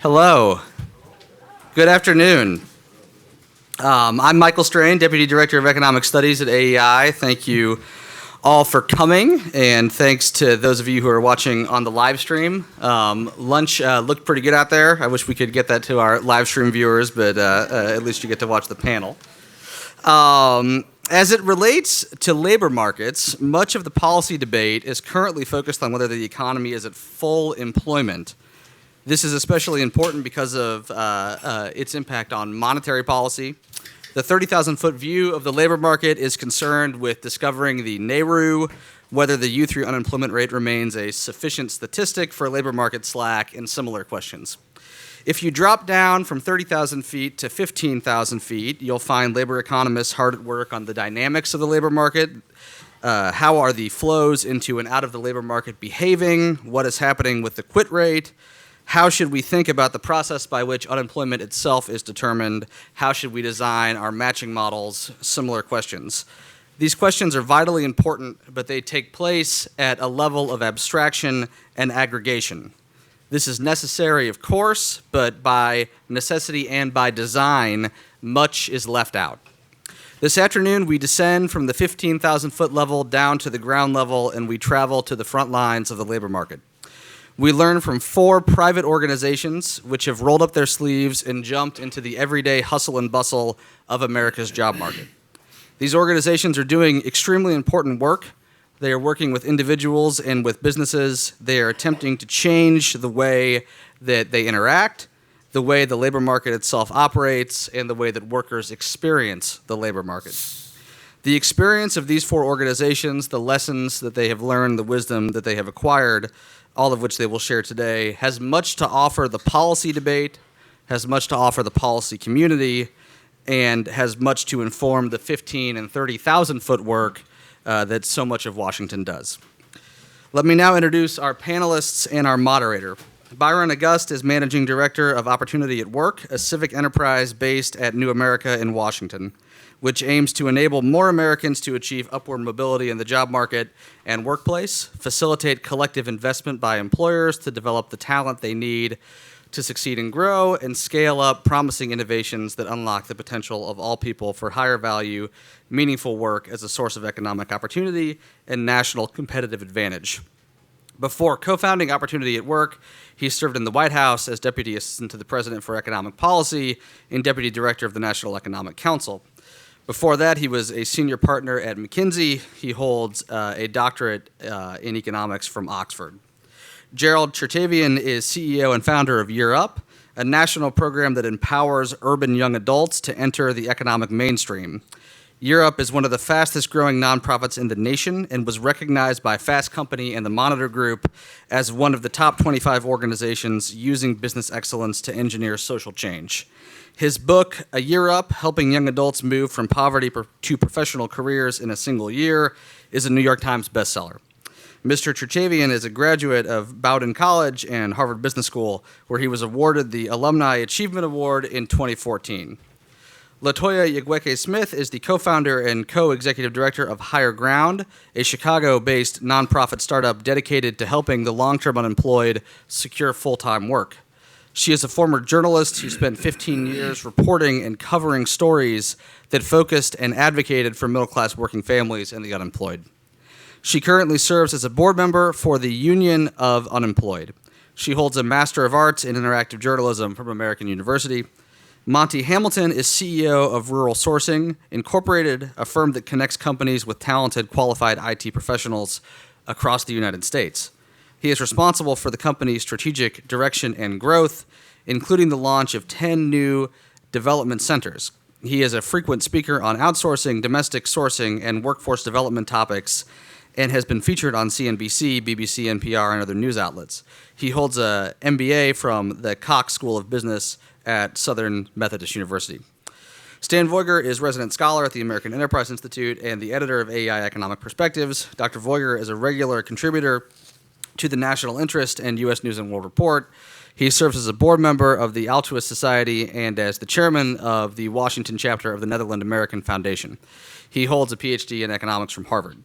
Hello. Good afternoon. I'm Michael Strain, Deputy Director of Economic Studies at AEI. Thank you all for coming, and thanks to those of you who are watching on the live stream. Lunch looked pretty good out there. I wish we could get that to our live stream viewers, but at least you get to watch the panel. As it relates to labor markets, much of the policy debate is currently focused on whether the economy is at full employment. This is especially important because of its impact on monetary policy. The 30,000-foot view of the labor market is concerned with discovering the NAIRU, whether the U3 unemployment rate remains a sufficient statistic for labor market slack, and similar questions. If you drop down from 30,000 feet to 15,000 feet, you'll find labor economists hard at work on the dynamics of the labor market. How are the flows into and out of the labor market behaving? What is happening with the quit rate? How should we think about the process by which unemployment itself is determined? How should we design our matching models? Similar questions. These questions are vitally important, but they take place at a level of abstraction and aggregation. This is necessary, of course, but by necessity and by design, much is left out. This afternoon, we descend from the 15,000-foot level down to the ground level, and we travel to the front lines of the labor market. We learn from 4 private organizations which have rolled up their sleeves and jumped into the everyday hustle and bustle of America's job market. These organizations are doing extremely important work. They are working with individuals and with businesses. They are attempting to change the way that they interact, the way the labor market itself operates, and the way that workers experience the labor market. The experience of these 4 organizations, the lessons that they have learned, the wisdom that they have acquired, all of which they will share today, has much to offer the policy debate, has much to offer the policy community, and has much to inform the 15 and 30,000 foot work that so much of Washington does. Let me now introduce our panelists and our moderator. Byron August is Managing Director of Opportunity at Work, a civic enterprise based at New America in Washington, which aims to enable more Americans to achieve upward mobility in the job market and workplace, facilitate collective investment by employers to develop the talent they need to succeed and grow, and scale up promising innovations that unlock the potential of all people for higher value, meaningful work as a source of economic opportunity and national competitive advantage. Before co-founding Opportunity at Work, he served in the White House as Deputy Assistant to the President for Economic Policy and Deputy Director of the National Economic Council. Before that, he was a senior partner at McKinsey. He holds a doctorate in economics from Oxford. Gerald Chertavian is CEO and founder of Year Up, a national program that empowers urban young adults to enter the economic mainstream. Year Up is one of the fastest growing nonprofits in the nation and was recognized by Fast Company and the Monitor Group as one of the top 25 organizations using business excellence to engineer social change. His book, A Year Up, Helping Young Adults Move from Poverty to Professional Careers in a Single Year, is a New York Times bestseller. Mr. Chertavian is a graduate of Bowdoin College and Harvard Business School, where he was awarded the Alumni Achievement Award in 2014. Latoya Yegweke-Smith is the co-founder and co-executive director of Higher Ground, a Chicago-based nonprofit startup dedicated to helping the long-term unemployed secure full-time work. She is a former journalist who spent 15 years reporting and covering stories that focused and advocated for middle-class working families and the unemployed. She currently serves as a board member for the Union of Unemployed. She holds a Master of Arts in Interactive Journalism from American University. Monty Hamilton is CEO of Rural Sourcing, Incorporated, a firm that connects companies with talented, qualified IT professionals across the United States. He is responsible for the company's strategic direction and growth, including the launch of 10 new development centers. He is a frequent speaker on outsourcing, domestic sourcing, and workforce development topics, and has been featured on CNBC, BBC, NPR, and other news outlets. He holds an MBA from the Cox School of Business at Southern Methodist University. Stan Voiger is resident scholar at the American Enterprise Institute and the editor of AEI Economic Perspectives. Dr. Voiger is a regular contributor to the National Interest and U.S. News and World Report. He serves as a board member of the Altruist Society and as the chairman of the Washington chapter of the Netherlands American Foundation. He holds a PhD in economics from Harvard.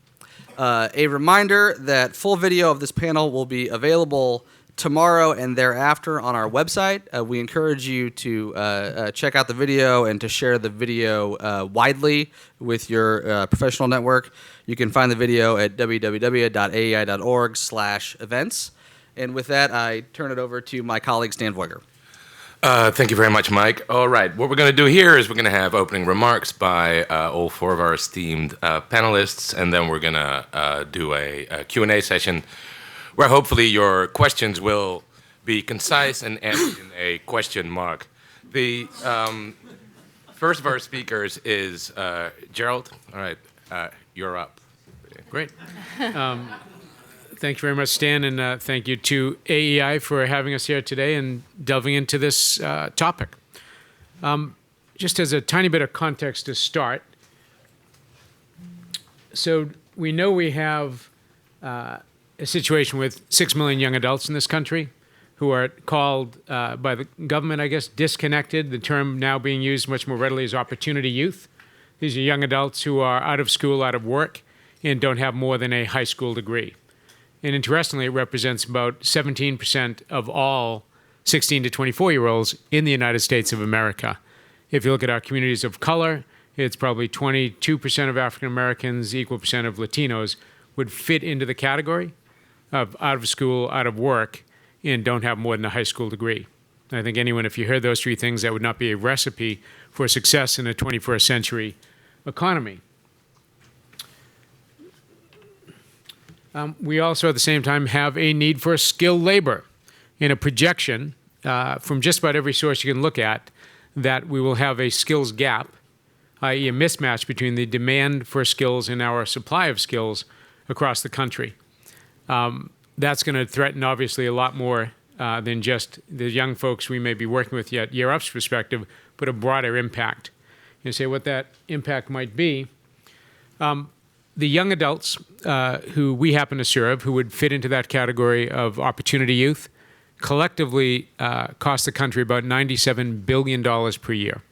A reminder that full video of this panel will be available tomorrow and thereafter on our website. We encourage you to check out the video and to share the video widely with your professional network. You can find the video at www.aei.org/events. And with that, I turn it over to my colleague, Stan Voiger. Thank you very much, Mike. All right, what we're going to do here is we're going to have opening remarks by all four of our esteemed panelists, and then we're going to do a Q&A session where hopefully your questions will be concise and answered in a question mark. The first of our speakers is Gerald. All right, you're up. Great. Thank you very much, Stan, and thank you to AEI for having us here today and delving into this topic. Just as a tiny bit of context to start, so we know we have a situation with 6 million young adults in this country who are called by the government, I guess, disconnected. The term now being used much more readily is opportunity youth. These are young adults who are out of school, out of work, and don't have more than a high school degree. And interestingly, it represents about 17% of all 16 to 24-year-olds in the United States of America. If you look at our communities of color, it's probably 22% of African Americans, equal percent of Latinos would fit into the category of out of school, out of work, and don't have more than a high school degree. I think anyone, if you heard those three things, that would not be a recipe for success in a 21st century economy. We also, at the same time, have a need for skilled labor and a projection from just about every source you can look at that we will have a skills gap, i.e. a mismatch between the demand for skills and our supply of skills across the country. That's going to threaten, obviously, a lot more than just the young folks we may be working with yet, Year Up's perspective, but a broader impact. You say what that impact might be. The young adults who we happen to serve, who would fit into that category of opportunity youth, collectively cost the country about $97 billion per year,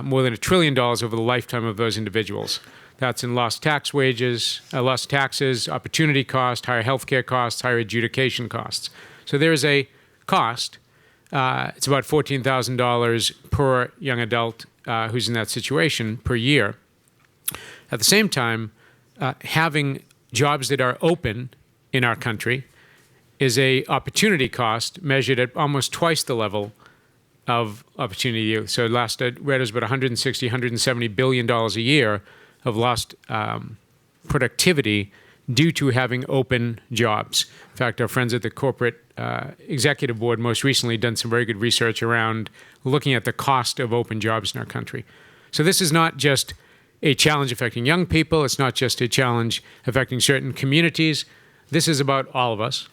more than $1 trillion over the lifetime of those individuals. That's in lost tax wages, lost taxes, opportunity cost, higher healthcare costs, higher adjudication costs. So there is a cost. It's about $14,000 per young adult who's in that situation per year. At the same time, having jobs that are open in our country is a opportunity cost measured at almost twice the level of opportunity youth. So last I read is about $160, $170 billion a year of lost productivity due to having open jobs. In fact, our friends at the Corporate Executive Board most recently done some very good research around looking at the cost of open jobs in our country. So this is not just a challenge affecting young people. It's not just a challenge affecting certain communities. This is about all of us,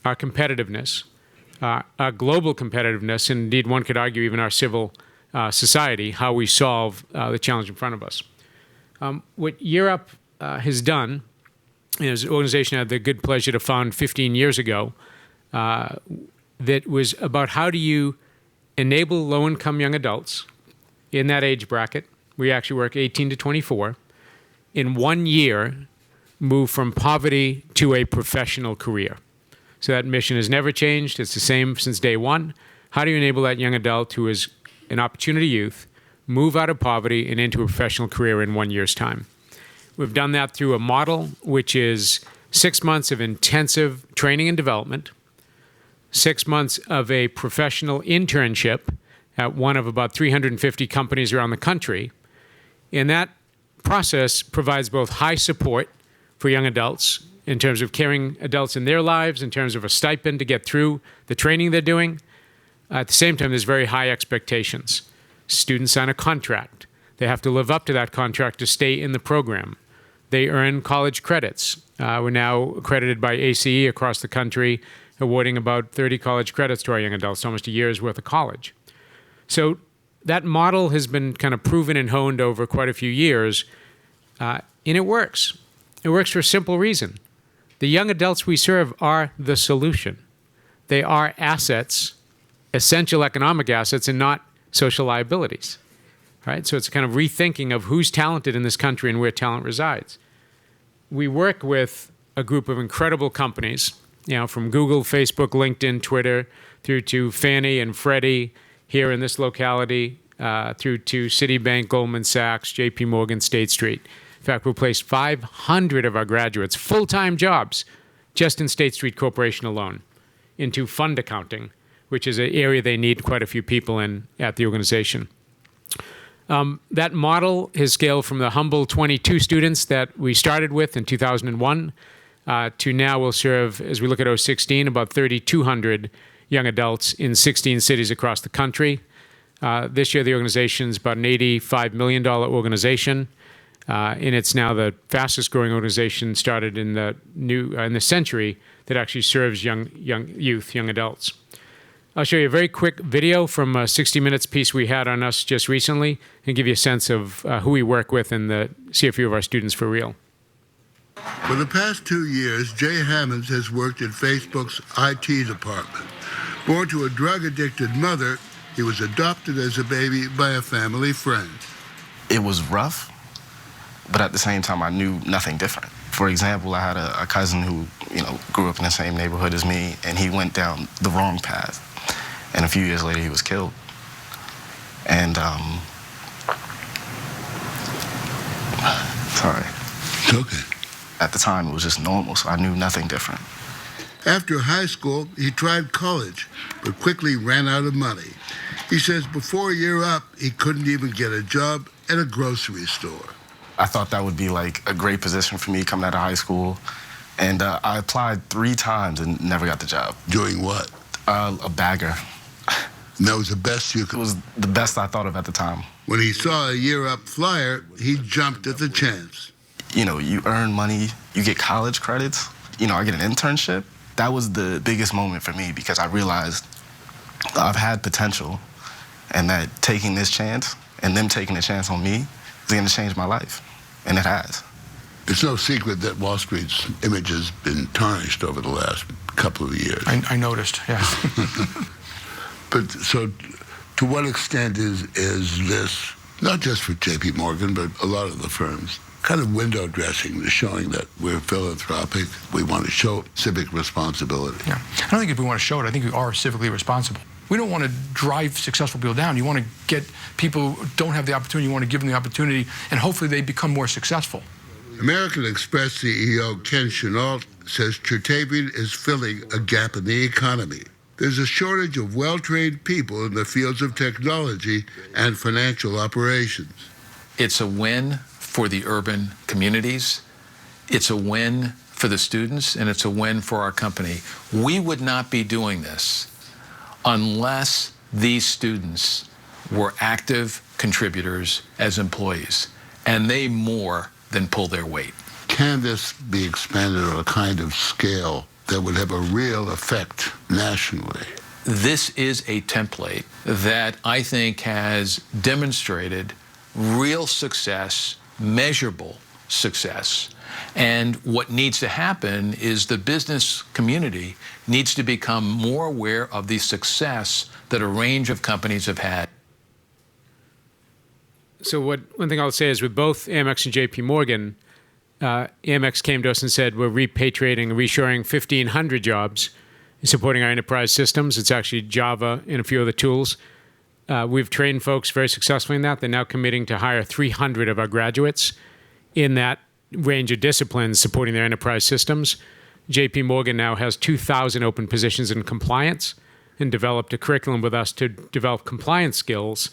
our competitiveness, our global competitiveness, and indeed one could argue even our civil society, how we solve the challenge in front of us. What Year Up has done is an organization I had the good pleasure to found 15 years ago that was about how do you enable low-income young adults in that age bracket, we actually work 18 to 24, in 1 year move from poverty to a professional career. So that mission has never changed. It's the same since day one. How do you enable that young adult who is an opportunity youth move out of poverty and into a professional career in 1 year's time? We've done that through a model which is 6 months of intensive training and development, 6 months of a professional internship at one of about 350 companies around the country. And that process provides both high support for young adults in terms of caring adults in their lives, in terms of a stipend to get through the training they're doing. At the same time, there's very high expectations. Students sign a contract. They have to live up to that contract to stay in the program. They earn college credits. We're now accredited by ACE across the country, awarding about 30 college credits to our young adults, almost a year's worth of college. So that model has been kind of proven and honed over quite a few years, and it works. It works for a simple reason. The young adults we serve are the solution. They are assets, essential economic assets, and not social liabilities. Right? So it's a kind of rethinking of who's talented in this country and where talent resides. We work with a group of incredible companies from Google, Facebook, LinkedIn, Twitter, through to Fannie and Freddie here in this locality, through to Citibank, Goldman Sachs, JP Morgan, State Street. In fact, we placed 500 of our graduates, full-time jobs, just in State Street Corporation alone, into fund accounting, which is an area they need quite a few people in at the organization. That model has scaled from the humble 22 students that we started with in 2001 to now we'll serve, as we look at 2016, about 3,200 young adults in 16 cities across the country. This year, the organization is about an $85 million organization, and it's now the fastest growing organization started in the century that actually serves young adults. I'll show you a very quick video from a 60 Minutes piece we had on us just recently and give you a sense of who we work with and see a few of our students for real. For the past 2 years, Jay Hammonds has worked in Facebook's IT department. Born to a drug-addicted mother, he was adopted as a baby by a family friend. It was rough, but at the same time, I knew nothing different. For example, I had a cousin who, grew up in the same neighborhood as me, and he went down the wrong path. And a few years later, he was killed. And, sorry. It's okay. At the time, it was just normal, so I knew nothing different. After high school, he tried college, but quickly ran out of money. He says before a year up, he couldn't even get a job at a grocery store. I thought that would be like a great position for me coming out of high school. And I applied 3 times and never got the job. Doing what? A bagger. And that was the best you could... It was the best I thought of at the time. When he saw a year-up flyer, he jumped at the chance. You earn money, you get college credits, I get an internship. That was the biggest moment for me because I realized I've had potential and that taking this chance and them taking a chance on me is going to change my life, and it has. It's no secret that Wall Street's image has been tarnished over the last couple of years. I noticed, yeah. But so, to what extent is this, not just for JP Morgan, but a lot of the firms, kind of window dressing, showing that we're philanthropic, we want to show civic responsibility? Yeah. I don't think if we want to show it, I think we are civically responsible. We don't want to drive successful people down. You want to get people who don't have the opportunity, you want to give them the opportunity, and hopefully they become more successful. American Express CEO Ken Chenault says Chertavian is filling a gap in the economy. There's a shortage of well-trained people in the fields of technology and financial operations. It's a win for the urban communities. It's a win for the students, and it's a win for our company. We would not be doing this unless these students were active contributors as employees, and they more than pull their weight. Can this be expanded on a kind of scale that would have a real effect nationally? This is a template that I think has demonstrated real success, measurable success. And what needs to happen is the business community needs to become more aware of the success that a range of companies have had. So one thing I'll say is with both Amex and JP Morgan, Amex came to us and said, we're repatriating and reshoring 1,500 jobs and supporting our enterprise systems. It's actually Java and a few other tools. We've trained folks very successfully in that. They're now committing to hire 300 of our graduates in that range of disciplines supporting their enterprise systems. JP Morgan now has 2,000 open positions in compliance and developed a curriculum with us to develop compliance skills,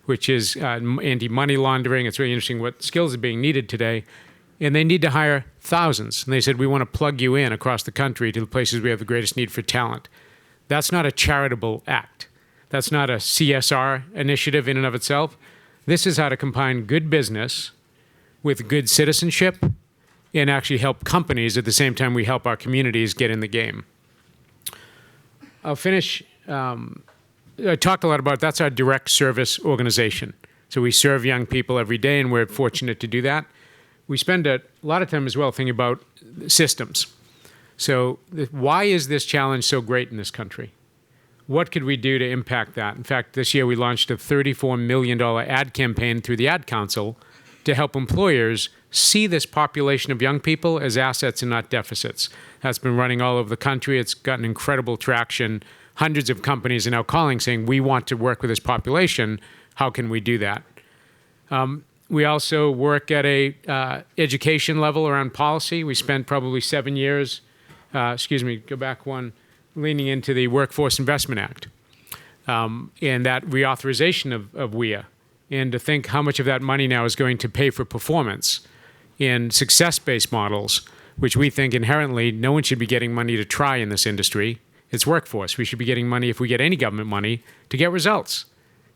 which is anti-money laundering. It's really interesting what skills are being needed today. And they need to hire thousands. And they said, we want to plug you in across the country to the places we have the greatest need for talent. That's not a charitable act. That's not a CSR initiative in and of itself. This is how to combine good business with good citizenship and actually help companies at the same time we help our communities get in the game. I'll finish. I talked a lot about that's our direct service organization. So we serve young people every day, and we're fortunate to do that. We spend a lot of time as well thinking about systems. So why is this challenge so great in this country? What could we do to impact that? In fact, this year we launched a $34 million ad campaign through the Ad Council to help employers see this population of young people as assets and not deficits. That's been running all over the country. It's gotten incredible traction. Hundreds of companies are now calling saying, we want to work with this population. How can we do that? We also work at a education level around policy. We spent probably 7 years, go back one, leaning into the Workforce Investment Act and that reauthorization of WIA, and to think how much of that money now is going to pay for performance in success-based models, which we think inherently no one should be getting money to try in this industry. It's workforce. We should be getting money, if we get any government money, to get results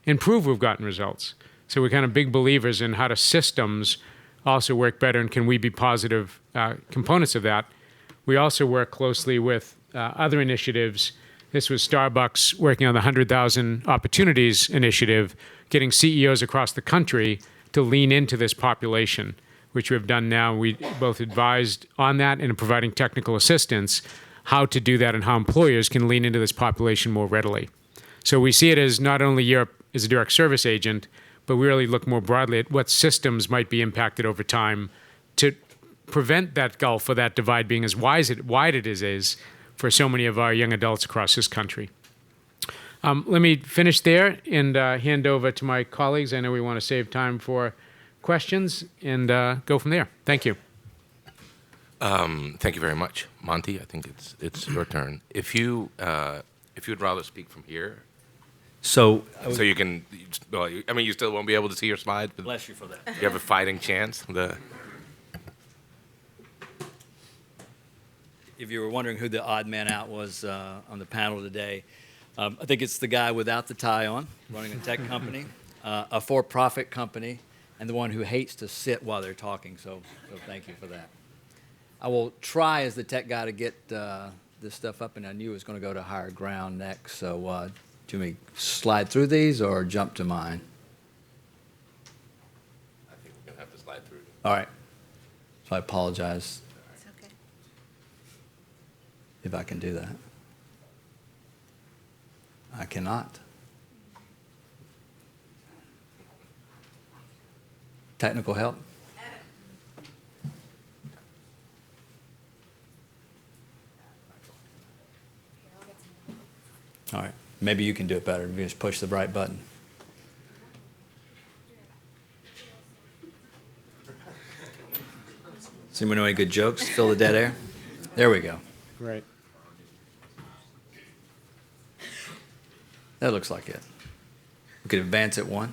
and prove we've gotten results. So we're kind of big believers in how do systems also work better, and can we be positive components of that. We also work closely with other initiatives. This was Starbucks working on the 100,000 Opportunities Initiative, getting CEOs across the country to lean into this population, which we've done now. We both advised on that and providing technical assistance, how to do that and how employers can lean into this population more readily. So we see it as not only Europe as a direct service agent, but we really look more broadly at what systems might be impacted over time to prevent that gulf or that divide being as wide it is for so many of our young adults across this country. Let me finish there and hand over to my colleagues. I know we want to save time for questions and go from there. Thank you. Thank you very much, Monty. I think it's your turn. If you'd rather speak from here, so you can. Well, you still won't be able to see your slide. But bless you for that. you have a fighting chance. If you were wondering who the odd man out was on the panel today, I think it's the guy without the tie on, running a tech company, a for-profit company, and the one who hates to sit while they're talking. So thank you for that. I will try as the tech guy to get this stuff up, and I knew it was going to go to higher ground next. So do we slide through these or jump to mine? I think we're going to have to slide through. All right. So I apologize. It's okay. If I can do that. I cannot. Technical help? All right. Maybe you can do it better. You just push the right button. Does anyone know any good jokes? Fill the dead air? There we go. Right. That looks like it. We could advance it one.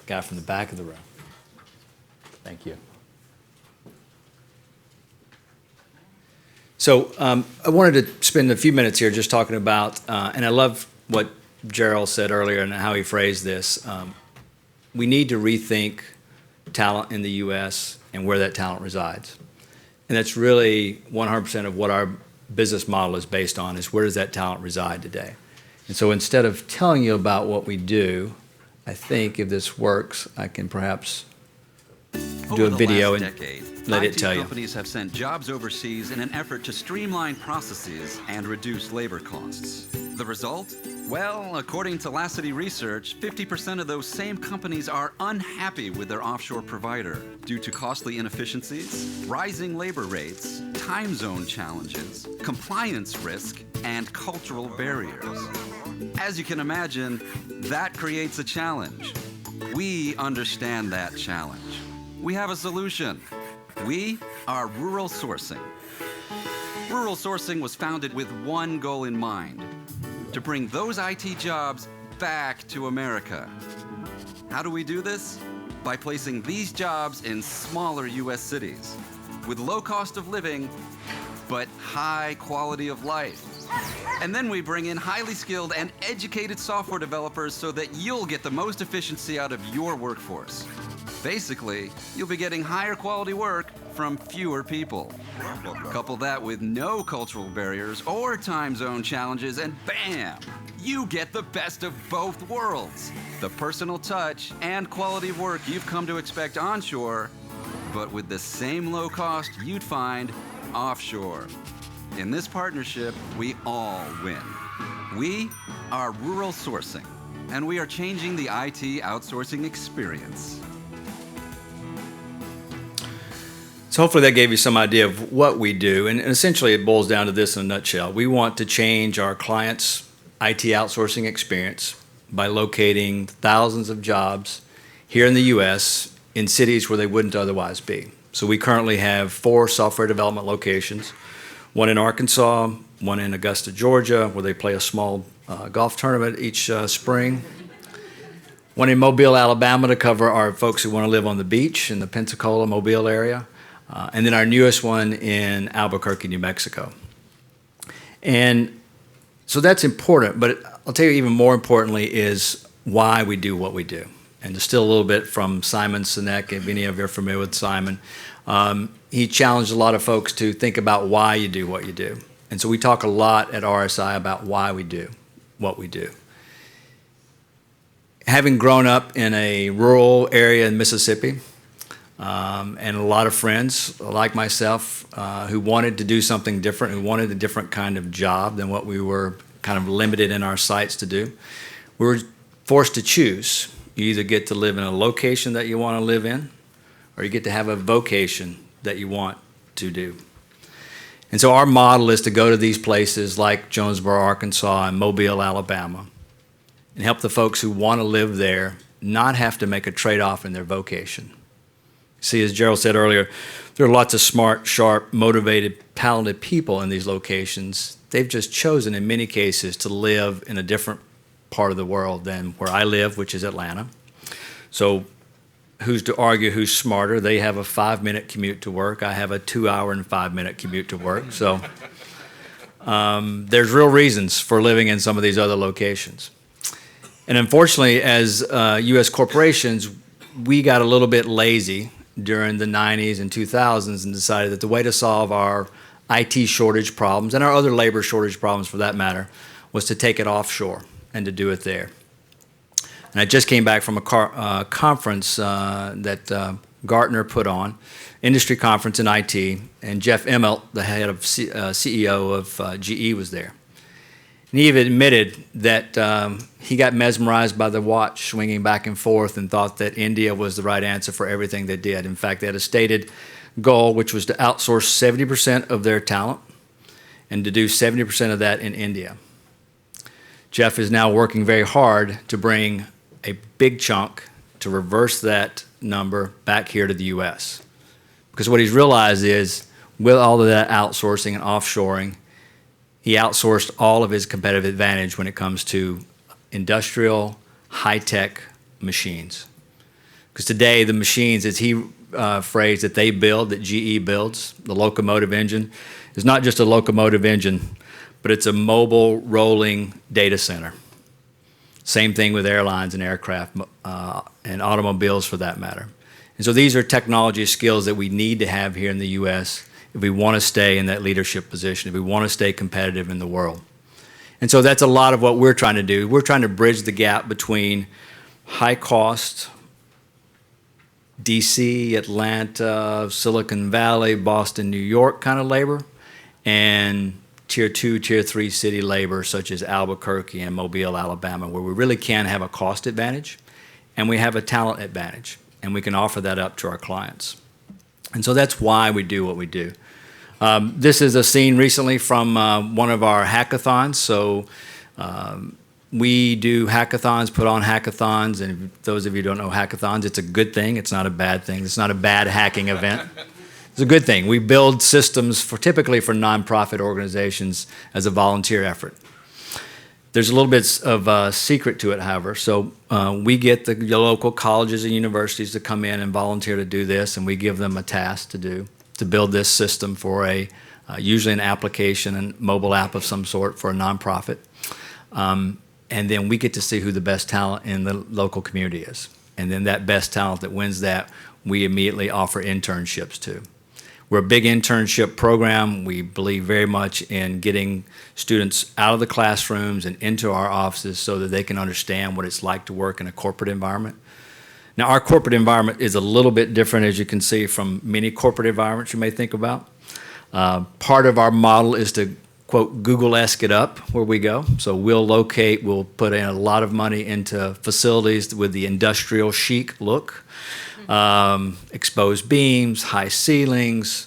Guy from the back of the row. Thank you. So I wanted to spend a few minutes here just talking about, and I love what Gerald said earlier and how he phrased this. We need to rethink talent in the U.S. and where that talent resides. And that's really 100% of what our business model is based on, is where does that talent reside today? And so instead of telling you about what we do, I think if this works, I can perhaps do a video and let it tell you. Companies have sent jobs overseas in an effort to streamline processes and reduce labor costs. The result? Well, according to Lassity research, 50% of those same companies are unhappy with their offshore provider due to costly inefficiencies, rising labor rates, time zone challenges, compliance risk, and cultural barriers. As you can imagine, that creates a challenge. We understand that challenge. We have a solution. We are Rural Sourcing. Rural Sourcing was founded with one goal in mind: to bring those IT jobs back to America. How do we do this? By placing these jobs in smaller U.S. cities with low cost of living, but high quality of life. And then we bring in highly skilled and educated software developers so that you'll get the most efficiency out of your workforce. Basically, you'll be getting higher quality work from fewer people. Couple that with no cultural barriers or time zone challenges, and bam! You get the best of both worlds. The personal touch and quality of work you've come to expect onshore, but with the same low cost you'd find offshore. In this partnership, we all win. We are rural sourcing, and we are changing the IT outsourcing experience. So hopefully that gave you some idea of what we do, and essentially it boils down to this in a nutshell. We want to change our clients' IT outsourcing experience by locating thousands of jobs here in the U.S. in cities where they wouldn't otherwise be. So we currently have 4 software development locations, one in Arkansas, one in Augusta, Georgia, where they play a small golf tournament each spring, one in Mobile, Alabama, to cover our folks who want to live on the beach in the Pensacola, Mobile area, and then our newest one in Albuquerque, New Mexico. And so that's important, but I'll tell you even more importantly is why we do what we do. And to steal a little bit from Simon Sinek, if any of you are familiar with Simon, he challenged a lot of folks to think about why you do what you do. And so we talk a lot at RSI about why we do what we do. Having grown up in a rural area in Mississippi, and a lot of friends like myself who wanted to do something different, who wanted a different kind of job than what we were kind of limited in our sites to do, we were forced to choose. You either get to live in a location that you want to live in, or you get to have a vocation that you want to do. And so our model is to go to these places like Jonesboro, Arkansas, and Mobile, Alabama, and help the folks who want to live there not have to make a trade-off in their vocation. See, as Gerald said earlier, there are lots of smart, sharp, motivated, talented people in these locations. They've just chosen, in many cases, to live in a different part of the world than where I live, which is Atlanta. So who's to argue who's smarter? They have a 5-minute commute to work. I have a 2-hour and 5-minute commute to work. So there's real reasons for living in some of these other locations. And unfortunately, as U.S. corporations, we got a little bit lazy during the 90s and 2000s and decided that the way to solve our IT shortage problems, and our other labor shortage problems for that matter, was to take it offshore and to do it there. And I just came back from a conference that Gartner put on, industry conference in IT, and Jeff Immelt, the head of CEO of GE, was there. And he even admitted that he got mesmerized by the watch swinging back and forth and thought that India was the right answer for everything they did. In fact, they had a stated goal, which was to outsource 70% of their talent and to do 70% of that in India. Jeff is now working very hard to bring a big chunk to reverse that number back here to the U.S. Because what he's realized is, with all of that outsourcing and offshoring, he outsourced all of his competitive advantage when it comes to industrial, high-tech machines. Because today, the machines, as he phrased, that they build, that GE builds, the locomotive engine, is not just a locomotive engine, but it's a mobile rolling data center. Same thing with airlines and aircraft and automobiles for that matter. And so these are technology skills that we need to have here in the U.S. if we want to stay in that leadership position, if we want to stay competitive in the world. And so that's a lot of what we're trying to do. We're trying to bridge the gap between high cost, DC, Atlanta, Silicon Valley, Boston, New York kind of labor, and tier 2, tier 3 city labor such as Albuquerque and Mobile, Alabama, where we really can have a cost advantage and we have a talent advantage, and we can offer that up to our clients. And so that's why we do what we do. This is a scene recently from one of our hackathons. So we do hackathons, put on hackathons, and those of you who don't know hackathons, it's a good thing. It's not a bad thing. It's not a bad hacking event. It's a good thing. We build systems typically for nonprofit organizations as a volunteer effort. There's a little bit of a secret to it, however. So we get the local colleges and universities to come in and volunteer to do this, and we give them a task to do, to build this system for usually an application and mobile app of some sort for a nonprofit. And then we get to see who the best talent in the local community is. And then that best talent that wins that, we immediately offer internships to. We're a big internship program. We believe very much in getting students out of the classrooms and into our offices so that they can understand what it's like to work in a corporate environment. Now, our corporate environment is a little bit different, as you can see, from many corporate environments you may think about. Part of our model is to quote, Google-esque it up where we go. So we'll put in a lot of money into facilities with the industrial chic look, exposed beams, high ceilings,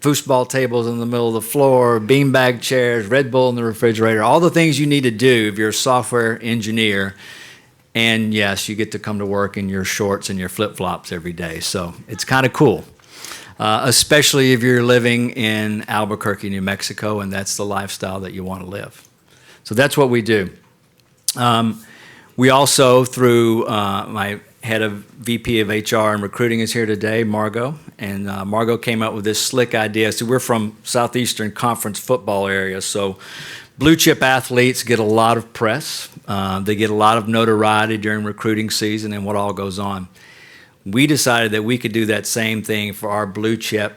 foosball tables in the middle of the floor, beanbag chairs, Red Bull in the refrigerator, all the things you need to do if you're a software engineer. And yes, you get to come to work in your shorts and your flip-flops every day. So it's kind of cool, especially if you're living in Albuquerque, New Mexico, and that's the lifestyle that you want to live. So that's what we do. We also, through my head of VP of HR and recruiting is here today, Margot. And Margot came up with this slick idea. So we're from Southeastern Conference football area. So blue chip athletes get a lot of press. They get a lot of notoriety during recruiting season and what all goes on. We decided that we could do that same thing for our blue chip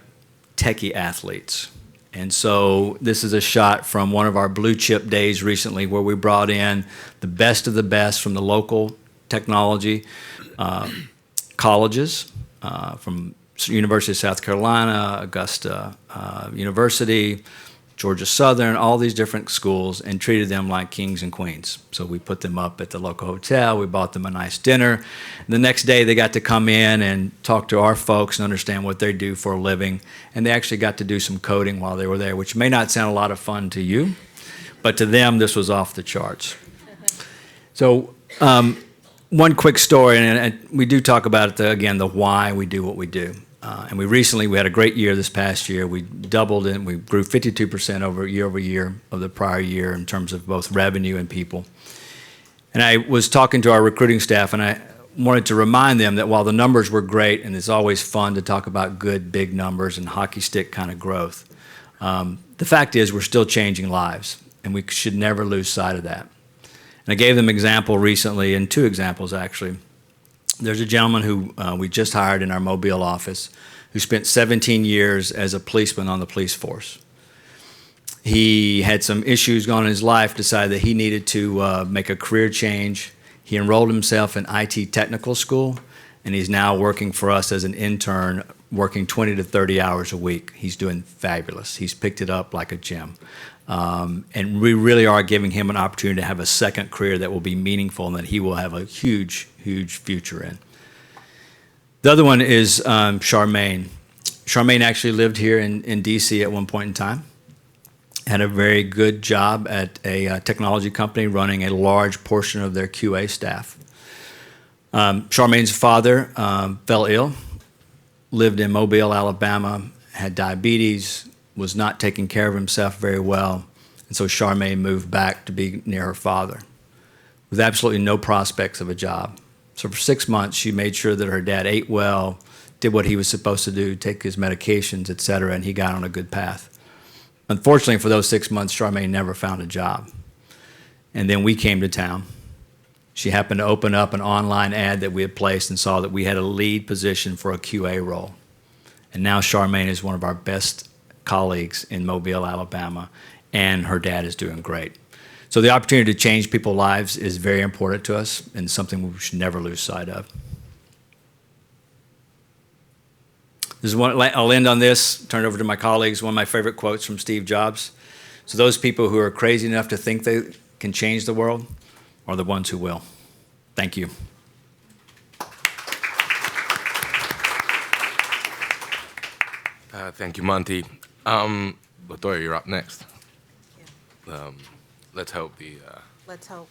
techie athletes. And so this is a shot from one of our blue chip days recently where we brought in the best of the best from the local technology colleges, from University of South Carolina, Augusta University, Georgia Southern, all these different schools, and treated them like kings and queens. So we put them up at the local hotel, we bought them a nice dinner. The next day they got to come in and talk to our folks and understand what they do for a living, and they actually got to do some coding while they were there, which may not sound a lot of fun to you, but to them this was off the charts. So one quick story, and we do talk about it, again, the why we do what we do. And we had a great year this past year. We doubled it. We grew 52% over year of the prior year in terms of both revenue and people. And I was talking to our recruiting staff, and I wanted to remind them that while the numbers were great, and it's always fun to talk about good, big numbers and hockey stick kind of growth, the fact is we're still changing lives, and we should never lose sight of that. And I gave them an example recently, and two examples actually. There's a gentleman who we just hired in our Mobile office who spent 17 years as a policeman on the police force. He had some issues going on in his life, decided that he needed to make a career change. He enrolled himself in IT technical school, and he's now working for us as an intern, working 20 to 30 hours a week. He's doing fabulous. He's picked it up like a gem. And we really are giving him an opportunity to have a second career that will be meaningful and that he will have a huge, huge future in. The other one is Charmaine. Charmaine actually lived here in D.C. at one point in time. Had a very good job at a technology company running a large portion of their QA staff. Charmaine's father fell ill, lived in Mobile, Alabama, had diabetes, was not taking care of himself very well, and so Charmaine moved back to be near her father with absolutely no prospects of a job. So for 6 months, she made sure that her dad ate well, did what he was supposed to do, take his medications, et cetera, and he got on a good path. Unfortunately, for those 6 months, Charmaine never found a job. And then we came to town. She happened to open up an online ad that we had placed and saw that we had a lead position for a QA role. And now Charmaine is one of our best colleagues in Mobile, Alabama, and her dad is doing great. So the opportunity to change people's lives is very important to us and something we should never lose sight of. This is one, I'll end on this, turn it over to my colleagues, one of my favorite quotes from Steve Jobs. So those people who are crazy enough to think they can change the world are the ones who will. Thank you. Thank you, Monty. Latoya, you're up next. Let's hope the... Let's hope.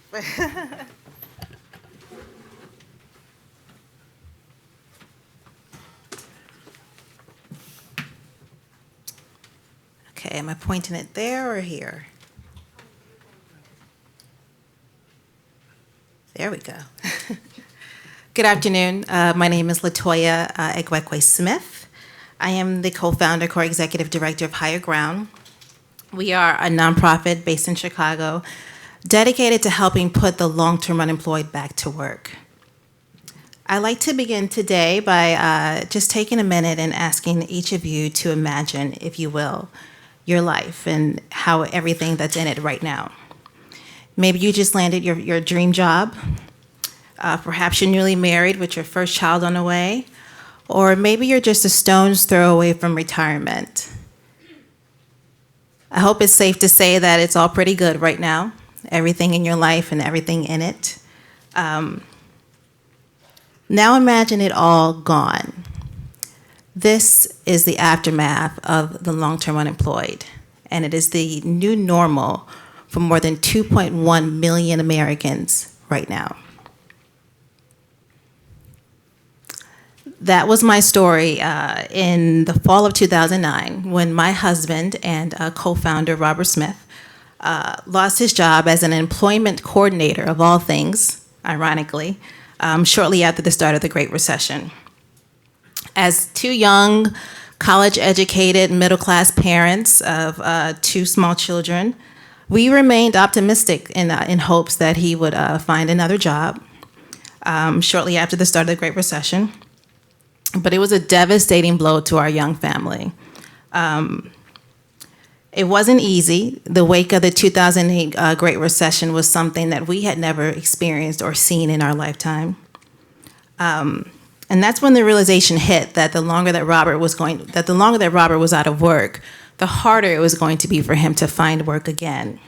Okay, am I pointing it there or here? There we go. Good afternoon. My name is Latoya Egwekwe-Smith. I am the co-founder, co-executive director of Higher Ground. We are a nonprofit based in Chicago, dedicated to helping put the long-term unemployed back to work. I'd like to begin today by just taking a minute and asking each of you to imagine, if you will, your life and how everything that's in it right now. Maybe you just landed your dream job. Perhaps you're newly married with your first child on the way. Or maybe you're just a stone's throw away from retirement. I hope it's safe to say that it's all pretty good right now, everything in your life and everything in it. Now imagine it all gone. This is the aftermath of the long-term unemployed, and it is the new normal for more than 2.1 million Americans right now. That was my story in the fall of 2009 when my husband and co-founder Robert Smith lost his job as an employment coordinator of all things, ironically, shortly after the start of the Great Recession. As two young, college-educated, middle-class parents of two small children, we remained optimistic in hopes that he would find another job shortly after the start of the Great Recession. But it was a devastating blow to our young family. It wasn't easy. The wake of the 2008 Great Recession was something that we had never experienced or seen in our lifetime. And that's when the realization hit that the longer that Robert was out of work, the harder it was going to be for him to find work again.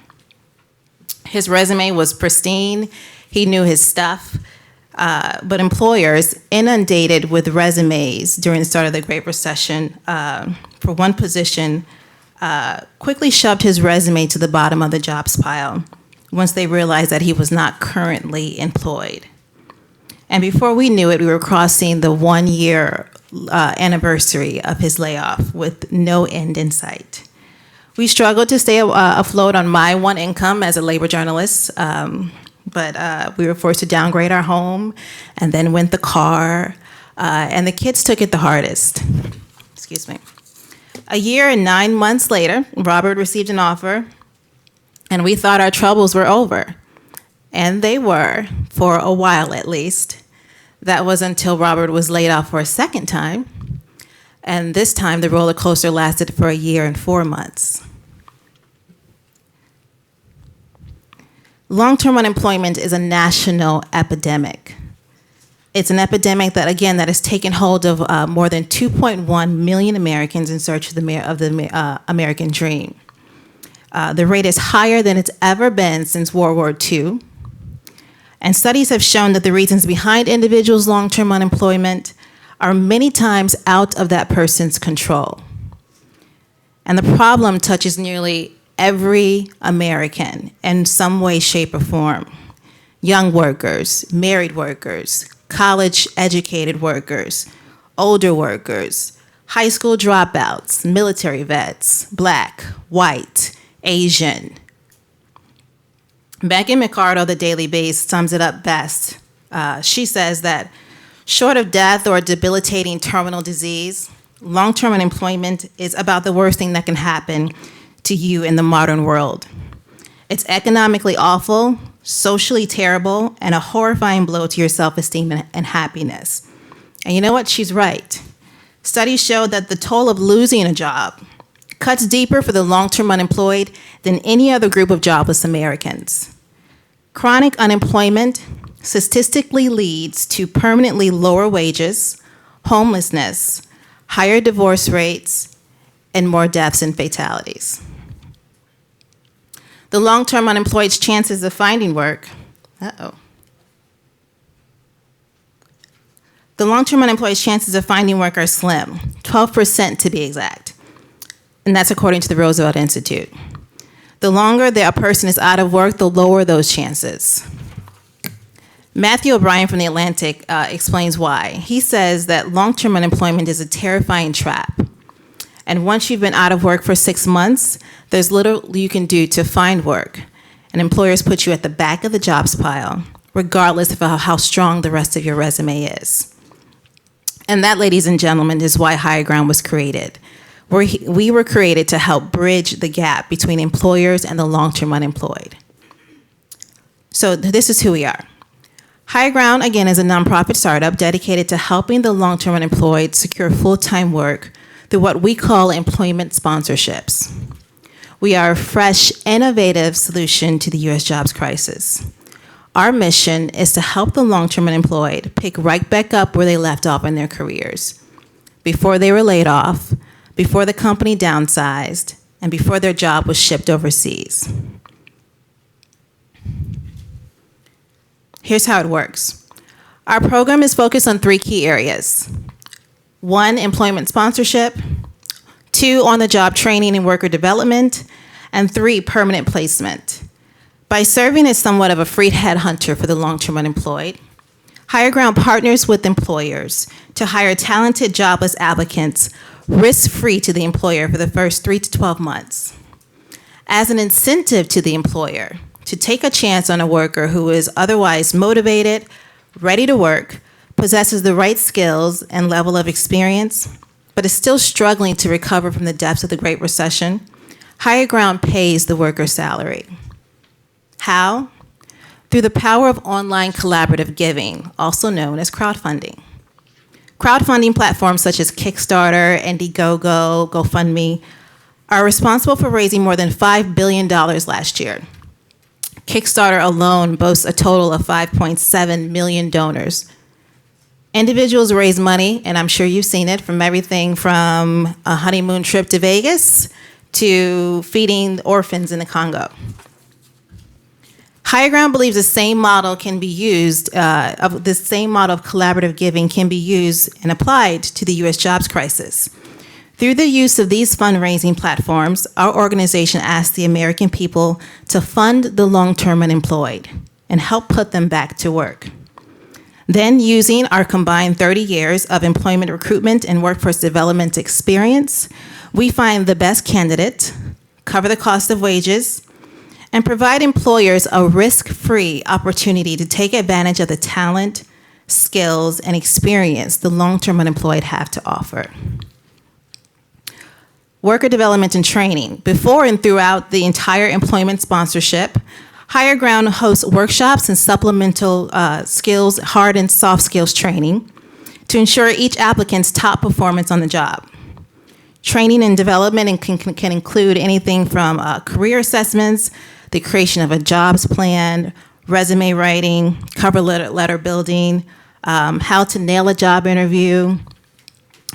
His resume was pristine. He knew his stuff. But employers inundated with resumes during the start of the Great Recession for one position quickly shoved his resume to the bottom of the jobs pile once they realized that he was not currently employed. And before we knew it, we were crossing the 1-year anniversary of his layoff with no end in sight. We struggled to stay afloat on my one income as a labor journalist. But we were forced to downgrade our home, and then went the car, and the kids took it the hardest. Excuse me. A year and 9 months later, Robert received an offer, and we thought our troubles were over. And they were, for a while at least. That was until Robert was laid off for a second time, and this time the roller coaster lasted for a year and 4 months. Long-term unemployment is a national epidemic. It's an epidemic that has taken hold of more than 2.1 million Americans in search of the American dream. The rate is higher than it's ever been since World War II. And studies have shown that the reasons behind individuals' long-term unemployment are many times out of that person's control. And the problem touches nearly every American in some way, shape, or form. Young workers, married workers, college-educated workers, older workers, high school dropouts, military vets, Black, white, Asian. Becky McCardle, the Daily Beast, sums it up best. She says that short of death or debilitating terminal disease, long-term unemployment is about the worst thing that can happen to you in the modern world. It's economically awful, socially terrible, and a horrifying blow to your self-esteem and happiness. And you know what? She's right. Studies show that the toll of losing a job cuts deeper for the long-term unemployed than any other group of jobless Americans. Chronic unemployment statistically leads to permanently lower wages, homelessness, higher divorce rates, and more deaths and fatalities. The long-term unemployed's chances of finding work, The long-term unemployed's chances of finding work are slim, 12% to be exact. And that's according to the Roosevelt Institute. The longer that a person is out of work, the lower those chances. Matthew O'Brien from The Atlantic explains why. He says that long-term unemployment is a terrifying trap. And once you've been out of work for 6 months, there's little you can do to find work. And employers put you at the back of the jobs pile, regardless of how strong the rest of your resume is. And that, ladies and gentlemen, is why Higher Ground was created. We were created to help bridge the gap between employers and the long-term unemployed. So this is who we are. Higher Ground, again, is a nonprofit startup dedicated to helping the long-term unemployed secure full-time work through what we call employment sponsorships. We are a fresh, innovative solution to the U.S. jobs crisis. Our mission is to help the long-term unemployed pick right back up where they left off in their careers, before they were laid off, before the company downsized, and before their job was shipped overseas. Here's how it works. Our program is focused on 3 key areas. 1, employment sponsorship. 2, on-the-job training and worker development. And 3, permanent placement. By serving as somewhat of a free headhunter for the long-term unemployed, Higher Ground partners with employers to hire talented jobless applicants risk-free to the employer for the first 3 to 12 months. As an incentive to the employer to take a chance on a worker who is otherwise motivated, ready to work, possesses the right skills and level of experience, but is still struggling to recover from the depths of the Great Recession, Higher Ground pays the worker's salary. How? Through the power of online collaborative giving, also known as crowdfunding. Crowdfunding platforms such as Kickstarter, Indiegogo, GoFundMe are responsible for raising more than $5 billion last year. Kickstarter alone boasts a total of 5.7 million donors. Individuals raise money, and I'm sure you've seen it, from everything from a honeymoon trip to Vegas to feeding orphans in the Congo. Higher Ground believes the same model can be used, this same model of collaborative giving can be used and applied to the U.S. jobs crisis. Through the use of these fundraising platforms, our organization asks the American people to fund the long-term unemployed and help put them back to work. Then, using our combined 30 years of employment recruitment and workforce development experience, we find the best candidate, cover the cost of wages, and provide employers a risk-free opportunity to take advantage of the talent, skills, and experience the long-term unemployed have to offer. Worker development and training. Before and throughout the entire employment sponsorship, Higher Ground hosts workshops and supplemental skills, hard and soft skills training to ensure each applicant's top performance on the job. Training and development can include anything from career assessments, the creation of a jobs plan, resume writing, cover letter building, how to nail a job interview,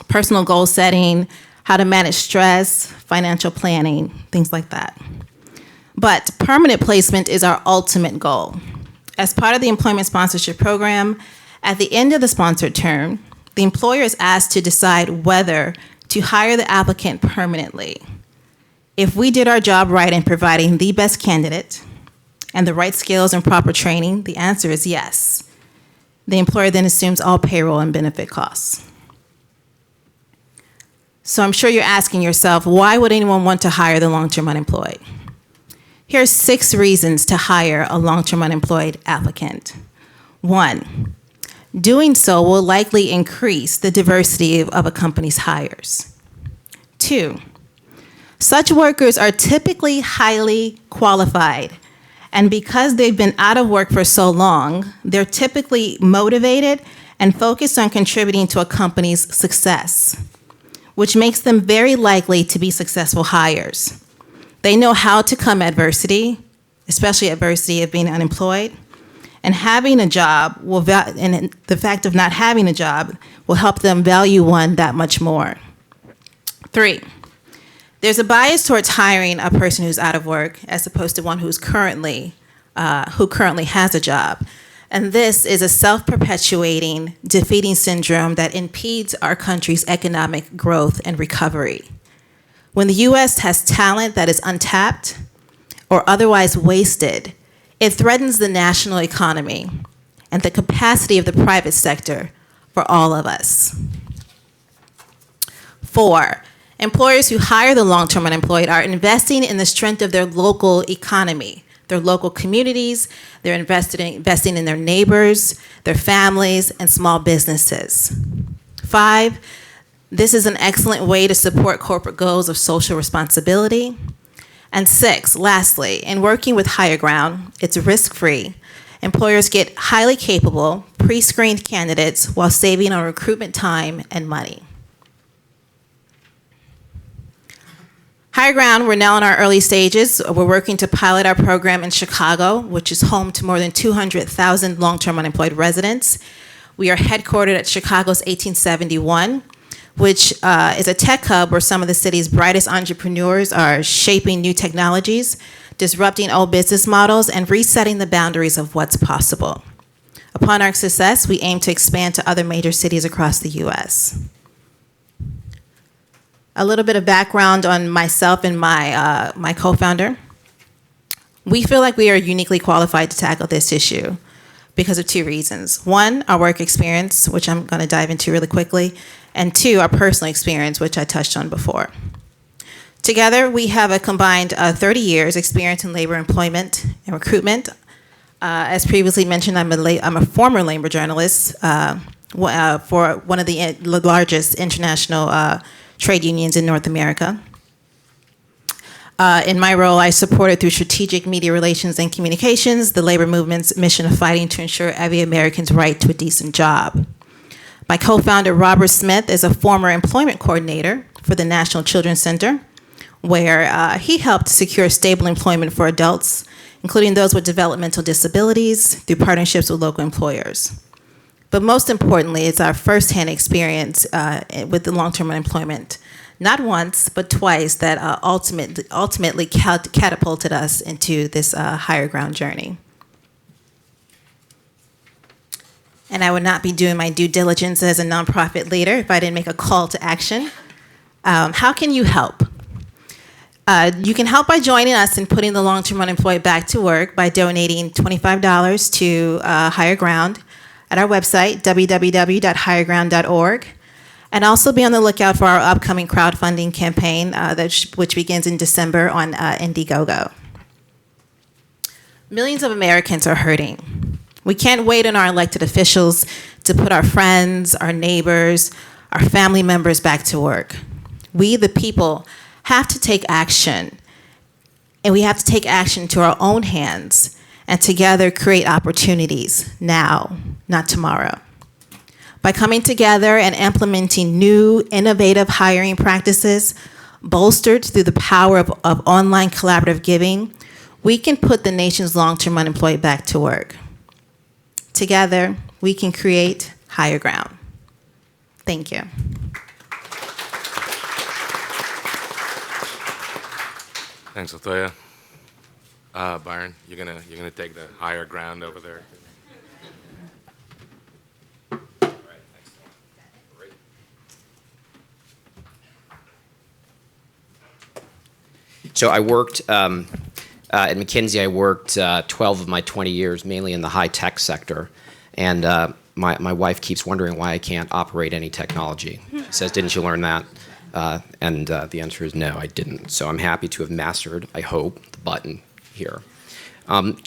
personal goal setting, how to manage stress, financial planning, things like that. But permanent placement is our ultimate goal. As part of the employment sponsorship program, at the end of the sponsored term, the employer is asked to decide whether to hire the applicant permanently. If we did our job right in providing the best candidate and the right skills and proper training, the answer is yes. The employer then assumes all payroll and benefit costs. So I'm sure you're asking yourself, why would anyone want to hire the long-term unemployed? Here are 6 reasons to hire a long-term unemployed applicant. 1, doing so will likely increase the diversity of a company's hires. 2, such workers are typically highly qualified, and because they've been out of work for so long, they're typically motivated and focused on contributing to a company's success, which makes them very likely to be successful hires. They know how to come adversity, especially adversity of being unemployed, and having a job and the fact of not having a job will help them value one that much more. 3, there's a bias towards hiring a person who's out of work as opposed to one who currently has a job. And this is a self-perpetuating, defeating syndrome that impedes our country's economic growth and recovery. When the U.S. has talent that is untapped or otherwise wasted, it threatens the national economy and the capacity of the private sector for all of us. 4, employers who hire the long-term unemployed are investing in the strength of their local economy, their local communities. They're investing in their neighbors, their families, and small businesses. 5, this is an excellent way to support corporate goals of social responsibility. And 6, lastly, in working with Higher Ground, it's risk-free. Employers get highly capable, pre-screened candidates while saving on recruitment time and money. Higher Ground, we're now in our early stages. We're working to pilot our program in Chicago, which is home to more than 200,000 long-term unemployed residents. We are headquartered at Chicago's 1871. which is a tech hub where some of the city's brightest entrepreneurs are shaping new technologies, disrupting old business models, and resetting the boundaries of what's possible. Upon our success, we aim to expand to other major cities across the U.S. A little bit of background on myself and my co-founder. We feel like we are uniquely qualified to tackle this issue because of two reasons. One, our work experience, which I'm going to dive into really quickly, and two, our personal experience, which I touched on before. Together, we have a combined 30 years experience in labor employment and recruitment. As previously mentioned, I'm a former labor journalist for one of the largest international trade unions in North America. In my role, I supported through strategic media relations and communications the labor movement's mission of fighting to ensure every American's right to a decent job. My co-founder, Robert Smith, is a former employment coordinator for the National Children's Center, where he helped secure stable employment for adults, including those with developmental disabilities, through partnerships with local employers. But most importantly, it's our firsthand experience with the long-term unemployment, not once, but twice, that ultimately catapulted us into this higher ground journey. And I would not be doing my due diligence as a nonprofit leader if I didn't make a call to action. How can you help? You can help by joining us in putting the long-term unemployed back to work by donating $25 to Higher Ground at our website, www.higherground.org. And also be on the lookout for our upcoming crowdfunding campaign, which begins in December on Indiegogo. Millions of Americans are hurting. We can't wait on our elected officials to put our friends, our neighbors, our family members back to work. We, the people, have to take action. And we have to take action to our own hands and together create opportunities now, not tomorrow. By coming together and implementing new, innovative hiring practices, bolstered through the power of online collaborative giving, we can put the nation's long-term unemployed back to work. Together, we can create higher ground. Thank you. Thanks, Latoya. Byron, you're gonna take the higher ground over there. So I worked at McKinsey. I worked 12 of my 20 years, mainly in the high-tech sector. And my wife keeps wondering why I can't operate any technology. She says, didn't you learn that? And the answer is no, I didn't. So I'm happy to have mastered, I hope, the button here. I'm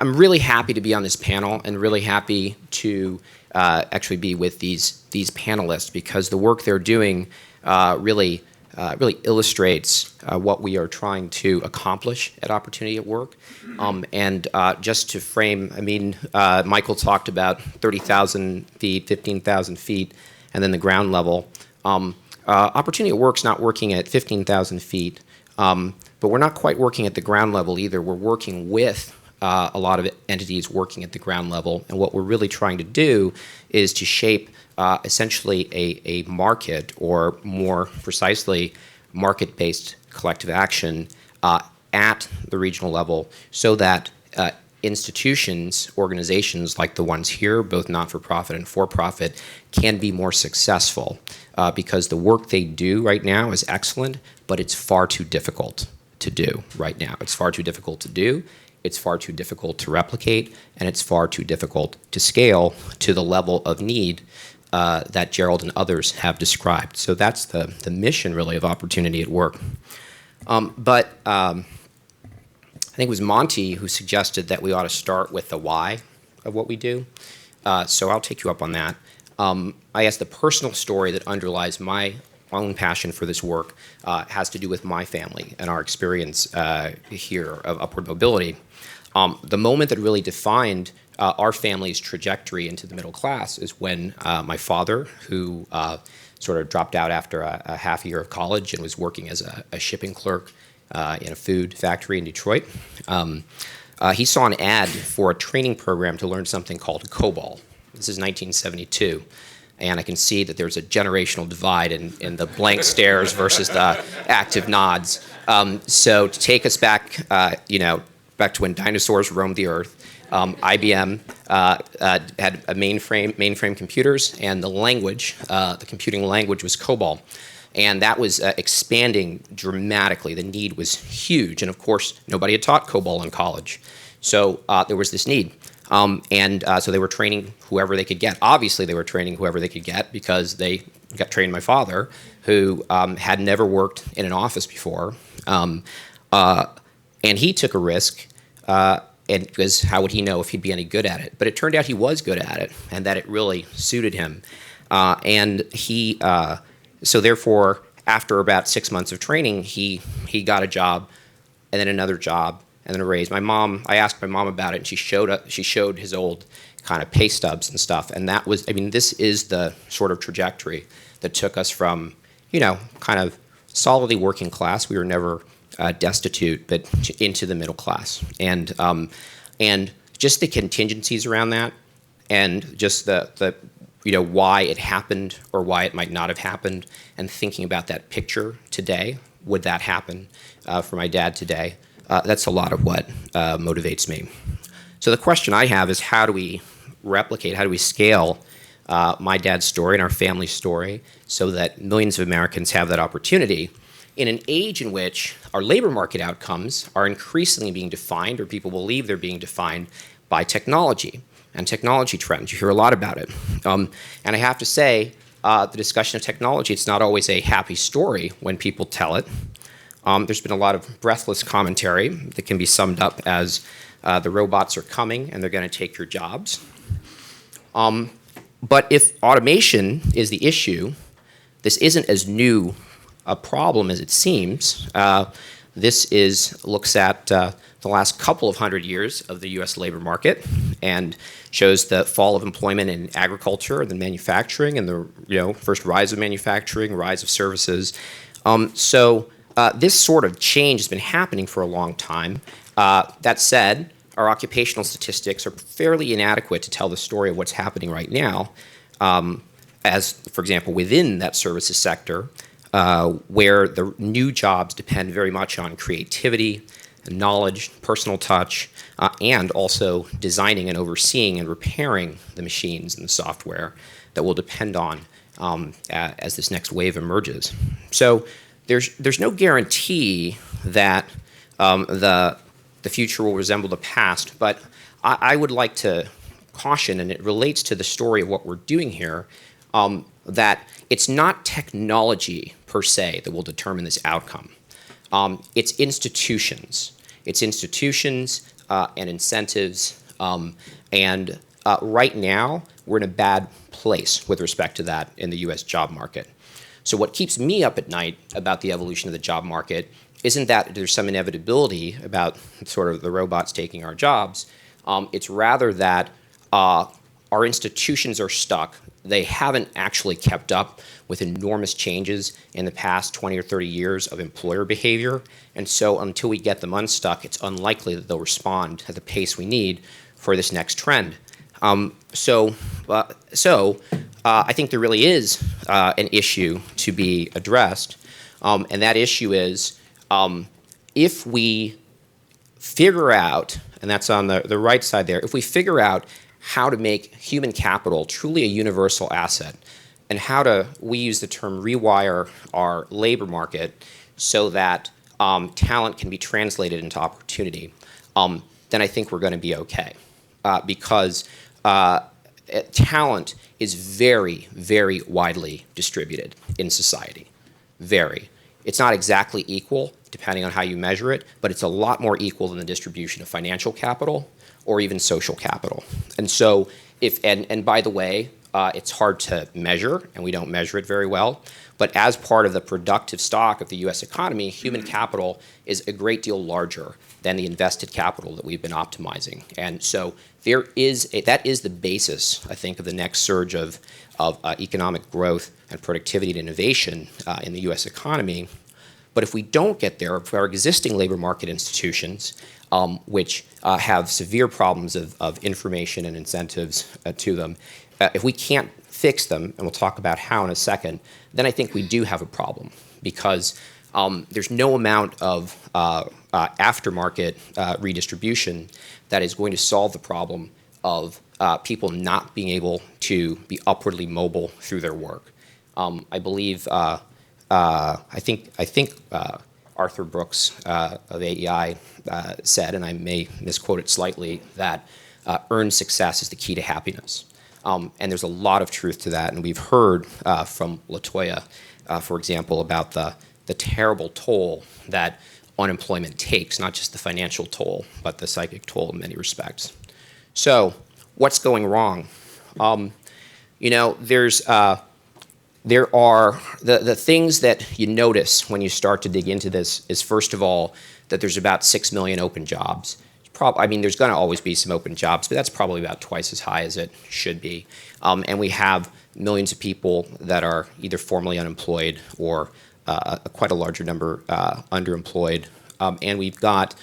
really happy to be on this panel and really happy to actually be with these panelists, because the work they're doing really illustrates what we are trying to accomplish at Opportunity at Work. And just to frame, I mean, Michael talked about 30,000 feet, 15,000 feet, and then the ground level. Opportunity at Work's not working at 15,000 feet, but we're not quite working at the ground level either. We're working with a lot of entities working at the ground level, and what we're really trying to do is to shape essentially a market, or more precisely, market-based collective action at the regional level, so that institutions, organizations like the ones here, both not-for-profit and for-profit, can be more successful, because the work they do right now is excellent, but it's far too difficult to do right now. It's far too difficult to do. It's far too difficult to replicate, and it's far too difficult to scale to the level of need that Gerald and others have described. So that's the mission, really, of Opportunity at Work. But I think it was Monty who suggested that we ought to start with the why of what we do. So I'll take you up on that. I guess the personal story that underlies my own passion for this work has to do with my family and our experience here of upward mobility. The moment that really defined our family's trajectory into the middle class is when my father, who sort of dropped out after a half year of college and was working as a shipping clerk in a food factory in Detroit, he saw an ad for a training program to learn something called COBOL. This is 1972. And I can see that there's a generational divide in the blank stares versus the active nods. So to take us back, back to when dinosaurs roamed the earth, IBM had a mainframe computers, and the computing language was COBOL. And that was expanding dramatically. The need was huge. And of course, nobody had taught COBOL in college. So there was this need. So they were training whoever they could get. Obviously, they were training whoever they could get because they got trained my father, who had never worked in an office before. And he took a risk, and because how would he know if he'd be any good at it? But it turned out he was good at it, and that it really suited him. So therefore, after about 6 months of training, he got a job, and then another job, and then a raise. I asked my mom about it, and she showed his old kind of pay stubs and stuff. And that was, this is the sort of trajectory that took us from, kind of solidly working class. We were never destitute, but into the middle class. And just the contingencies around that, and just the why it happened or why it might not have happened, and thinking about that picture today, would that happen for my dad today? That's a lot of what motivates me. So the question I have is, how do we replicate, how do we scale my dad's story and our family's story so that millions of Americans have that opportunity in an age in which our labor market outcomes are increasingly being defined, or people believe they're being defined, by technology and technology trends. You hear a lot about it. And I have to say, the discussion of technology, it's not always a happy story when people tell it. There's been a lot of breathless commentary that can be summed up as the robots are coming and they're going to take your jobs. But if automation is the issue, this isn't as new a problem as it seems. This looks at the last couple of 100 years of the U.S. labor market and shows the fall of employment in agriculture and then manufacturing, and the first rise of manufacturing, rise of services. So this sort of change has been happening for a long time. That said, our occupational statistics are fairly inadequate to tell the story of what's happening right now, as, for example, within that services sector, where the new jobs depend very much on creativity, knowledge, personal touch, and also designing and overseeing and repairing the machines and the software that will depend on as this next wave emerges. So there's no guarantee that the future will resemble the past, but I would like to caution, and it relates to the story of what we're doing here, that it's not technology per se that will determine this outcome. It's institutions. It's institutions and incentives. And right now, we're in a bad place with respect to that in the U.S. job market. So what keeps me up at night about the evolution of the job market isn't that there's some inevitability about sort of the robots taking our jobs. It's rather that our institutions are stuck. They haven't actually kept up with enormous changes in the past 20 or 30 years of employer behavior. And so until we get them unstuck, it's unlikely that they'll respond at the pace we need for this next trend. So I think there really is an issue to be addressed. And that issue is if we figure out, and that's on the right side there, if we figure out how to make human capital truly a universal asset, and how to, we use the term, rewire our labor market so that talent can be translated into opportunity, then I think we're going to be okay. Because talent is very, very widely distributed in society. Very. It's not exactly equal, depending on how you measure it, but it's a lot more equal than the distribution of financial capital or even social capital. And so, and by the way, it's hard to measure, and we don't measure it very well, but as part of the productive stock of the U.S. economy, human capital is a great deal larger than the invested capital that we've been optimizing. And so that is the basis, I think, of the next surge of economic growth and productivity and innovation in the U.S. economy. But if we don't get there, if our existing labor market institutions, which have severe problems of information and incentives to them, if we can't fix them, and we'll talk about how in a second, then I think we do have a problem, because there's no amount of aftermarket redistribution that is going to solve the problem of people not being able to be upwardly mobile through their work. I believe, I think Arthur Brooks of AEI said, and I may misquote it slightly, that earned success is the key to happiness. And there's a lot of truth to that, and we've heard from LaToya, for example, about the terrible toll that unemployment takes, not just the financial toll, but the psychic toll in many respects. So, what's going wrong? There are the things that you notice when you start to dig into this is, first of all, that there's about 6 million open jobs. There's going to always be some open jobs, but that's probably about twice as high as it should be. And we have millions of people that are either formally unemployed or quite a larger number underemployed. And we've got,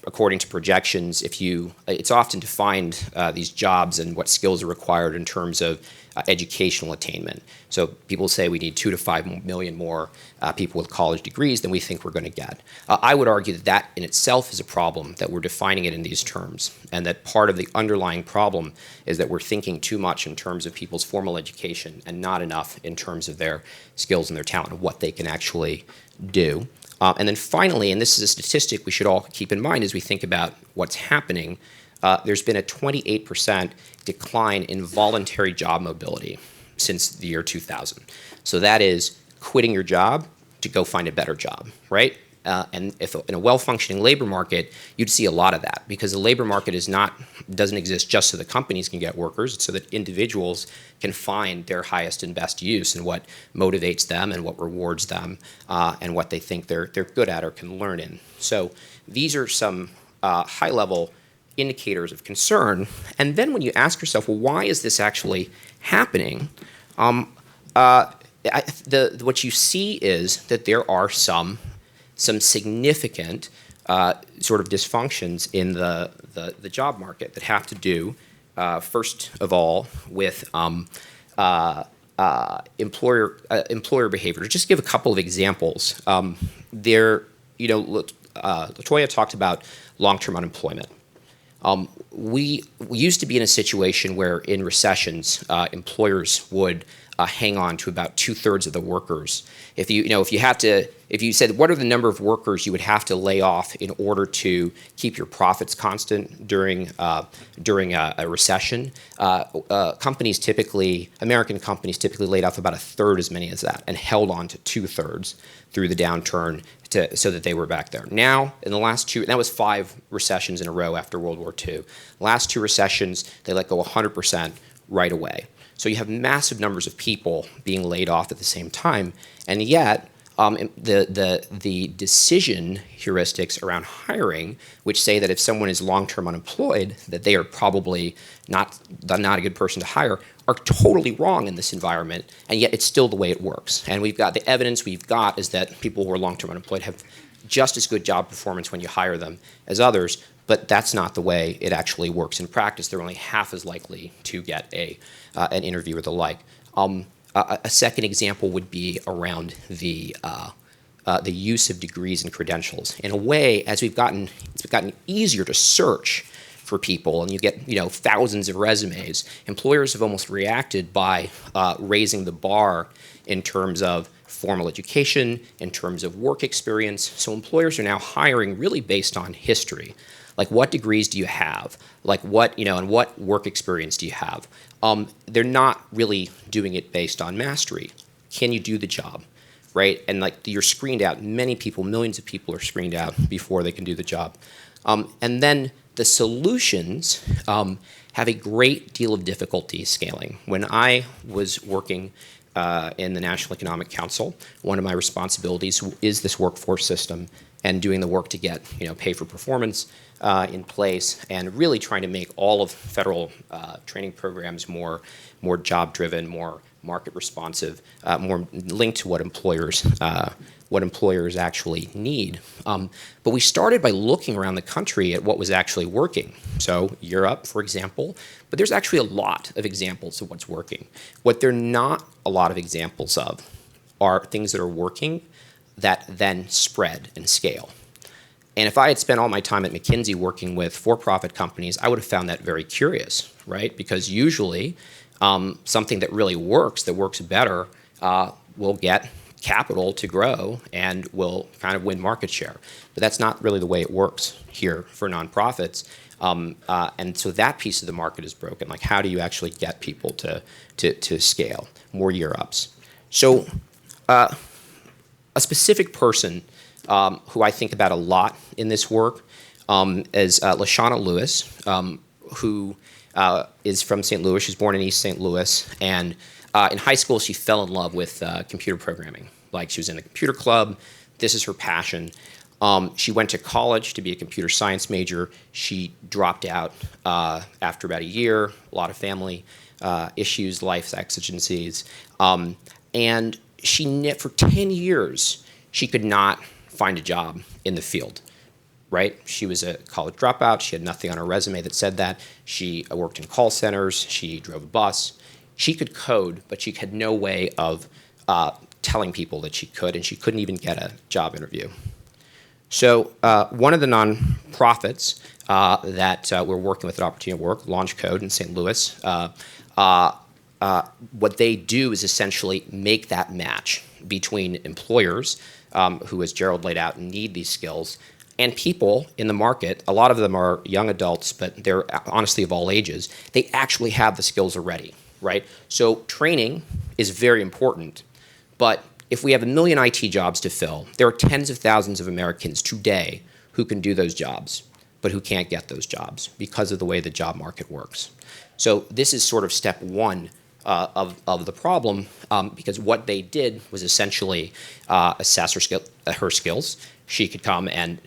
according to projections, it's often defined these jobs and what skills are required in terms of educational attainment. So people say we need 2 to 5 million more people with college degrees than we think we're going to get. I would argue that that in itself is a problem, that we're defining it in these terms, and that part of the underlying problem is that we're thinking too much in terms of people's formal education and not enough in terms of their skills and their talent and what they can actually do. And then finally, and this is a statistic we should all keep in mind as we think about what's happening, there's been a 28% decline in voluntary job mobility since the year 2000. So that is quitting your job to go find a better job, right? And if in a well-functioning labor market, you'd see a lot of that, because the labor market doesn't exist just so the companies can get workers. It's so that individuals can find their highest and best use and what motivates them and what rewards them and what they think they're good at or can learn in. So these are some high-level indicators of concern. And then when you ask yourself, well, why is this actually happening? What you see is that there are some significant sort of dysfunctions in the job market that have to do, first of all, with employer behavior. To just give a couple of examples, LaToya talked about long-term unemployment. We used to be in a situation where in recessions, employers would hang on to about 2/3 of the workers. If you said what are the number of workers you would have to lay off in order to keep your profits constant during a recession, American companies typically laid off about 1/3 as many as that and held on to 2/3 through the downturn so that they were back there. Now, in the last that was 5 recessions in a row after World War II. Last 2 recessions, they let go 100% right away. So you have massive numbers of people being laid off at the same time, and yet the decision heuristics around hiring, which say that if someone is long-term unemployed, that they are probably not a good person to hire, are totally wrong in this environment, and yet it's still the way it works. And we've got the evidence we've got is that people who are long-term unemployed have just as good job performance when you hire them as others, but that's not the way it actually works in practice. They're only half as likely to get an interview or the like. A second example would be around the use of degrees and credentials. In a way, as it's gotten easier to search for people, and you get thousands of resumes, employers have almost reacted by raising the bar in terms of formal education, in terms of work experience. So employers are now hiring really based on history. Like, what degrees do you have? Like, and what work experience do you have? They're not really doing it based on mastery. Can you do the job, right? And you're screened out. Many people, millions of people are screened out before they can do the job. And then the solutions have a great deal of difficulty scaling. When I was working in the National Economic Council, one of my responsibilities is this workforce system and doing the work to get pay for performance in place, and really trying to make all of federal training programs more job driven, more market responsive, more linked to what employers what employers actually need. But we started by looking around the country at what was actually working. So Europe, for example, but there's actually a lot of examples of what's working. What there are not a lot of examples of are things that are working that then spread and scale. And if I had spent all my time at McKinsey working with for-profit companies, I would have found that very curious, right? Because usually something that really works, that works better, will get capital to grow and will kind of win market share. But that's not really the way it works here for nonprofits. And so that piece of the market is broken. Like, how do you actually get people to scale? More year-ups. So a specific person who I think about a lot in this work is Lashana Lewis, who is from St. Louis. She's born in East St. Louis. And in high school, she fell in love with computer programming. Like, she was in a computer club. This is her passion. She went to college to be a computer science major. She dropped out after about a year, a lot of family issues, life exigencies. And for 10 years, she could not find a job in the field, right? She was a college dropout. She had nothing on her resume that said that. She worked in call centers. She drove a bus. She could code, but she had no way of telling people that she could, and she couldn't even get a job interview. So one of the nonprofits that we're working with at Opportunity at Work, Launch Code in St. Louis, what they do is essentially make that match between employers who, as Gerald laid out, need these skills, and people in the market. A lot of them are young adults, but they're honestly of all ages. They actually have the skills already, right? So training is very important, but if we have 1 million IT jobs to fill, there are tens of thousands of Americans today who can do those jobs, but who can't get those jobs because of the way the job market works. So this is sort of step one of the problem, because what they did was essentially assess her skills. She could come and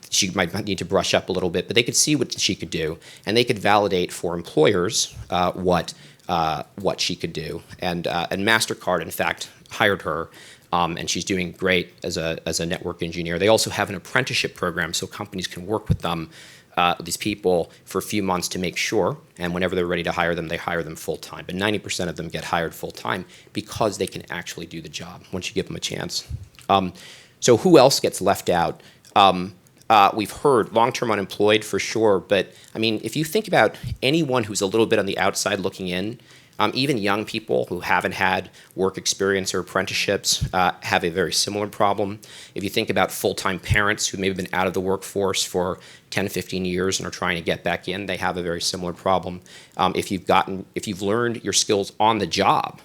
she might need to brush up a little bit, but they could see what she could do, and they could validate for employers what she could do. And MasterCard, in fact, hired her, and she's doing great as a network engineer. They also have an apprenticeship program, so companies can work with them, these people, for a few months to make sure, and whenever they're ready to hire them, they hire them full-time. But 90% of them get hired full-time because they can actually do the job once you give them a chance. So who else gets left out? We've heard long-term unemployed for sure, but I mean, if you think about anyone who's a little bit on the outside looking in, even young people who haven't had work experience or apprenticeships have a very similar problem. If you think about full-time parents who may have been out of the workforce for 10, 15 years and are trying to get back in, they have a very similar problem. If you've learned your skills on the job,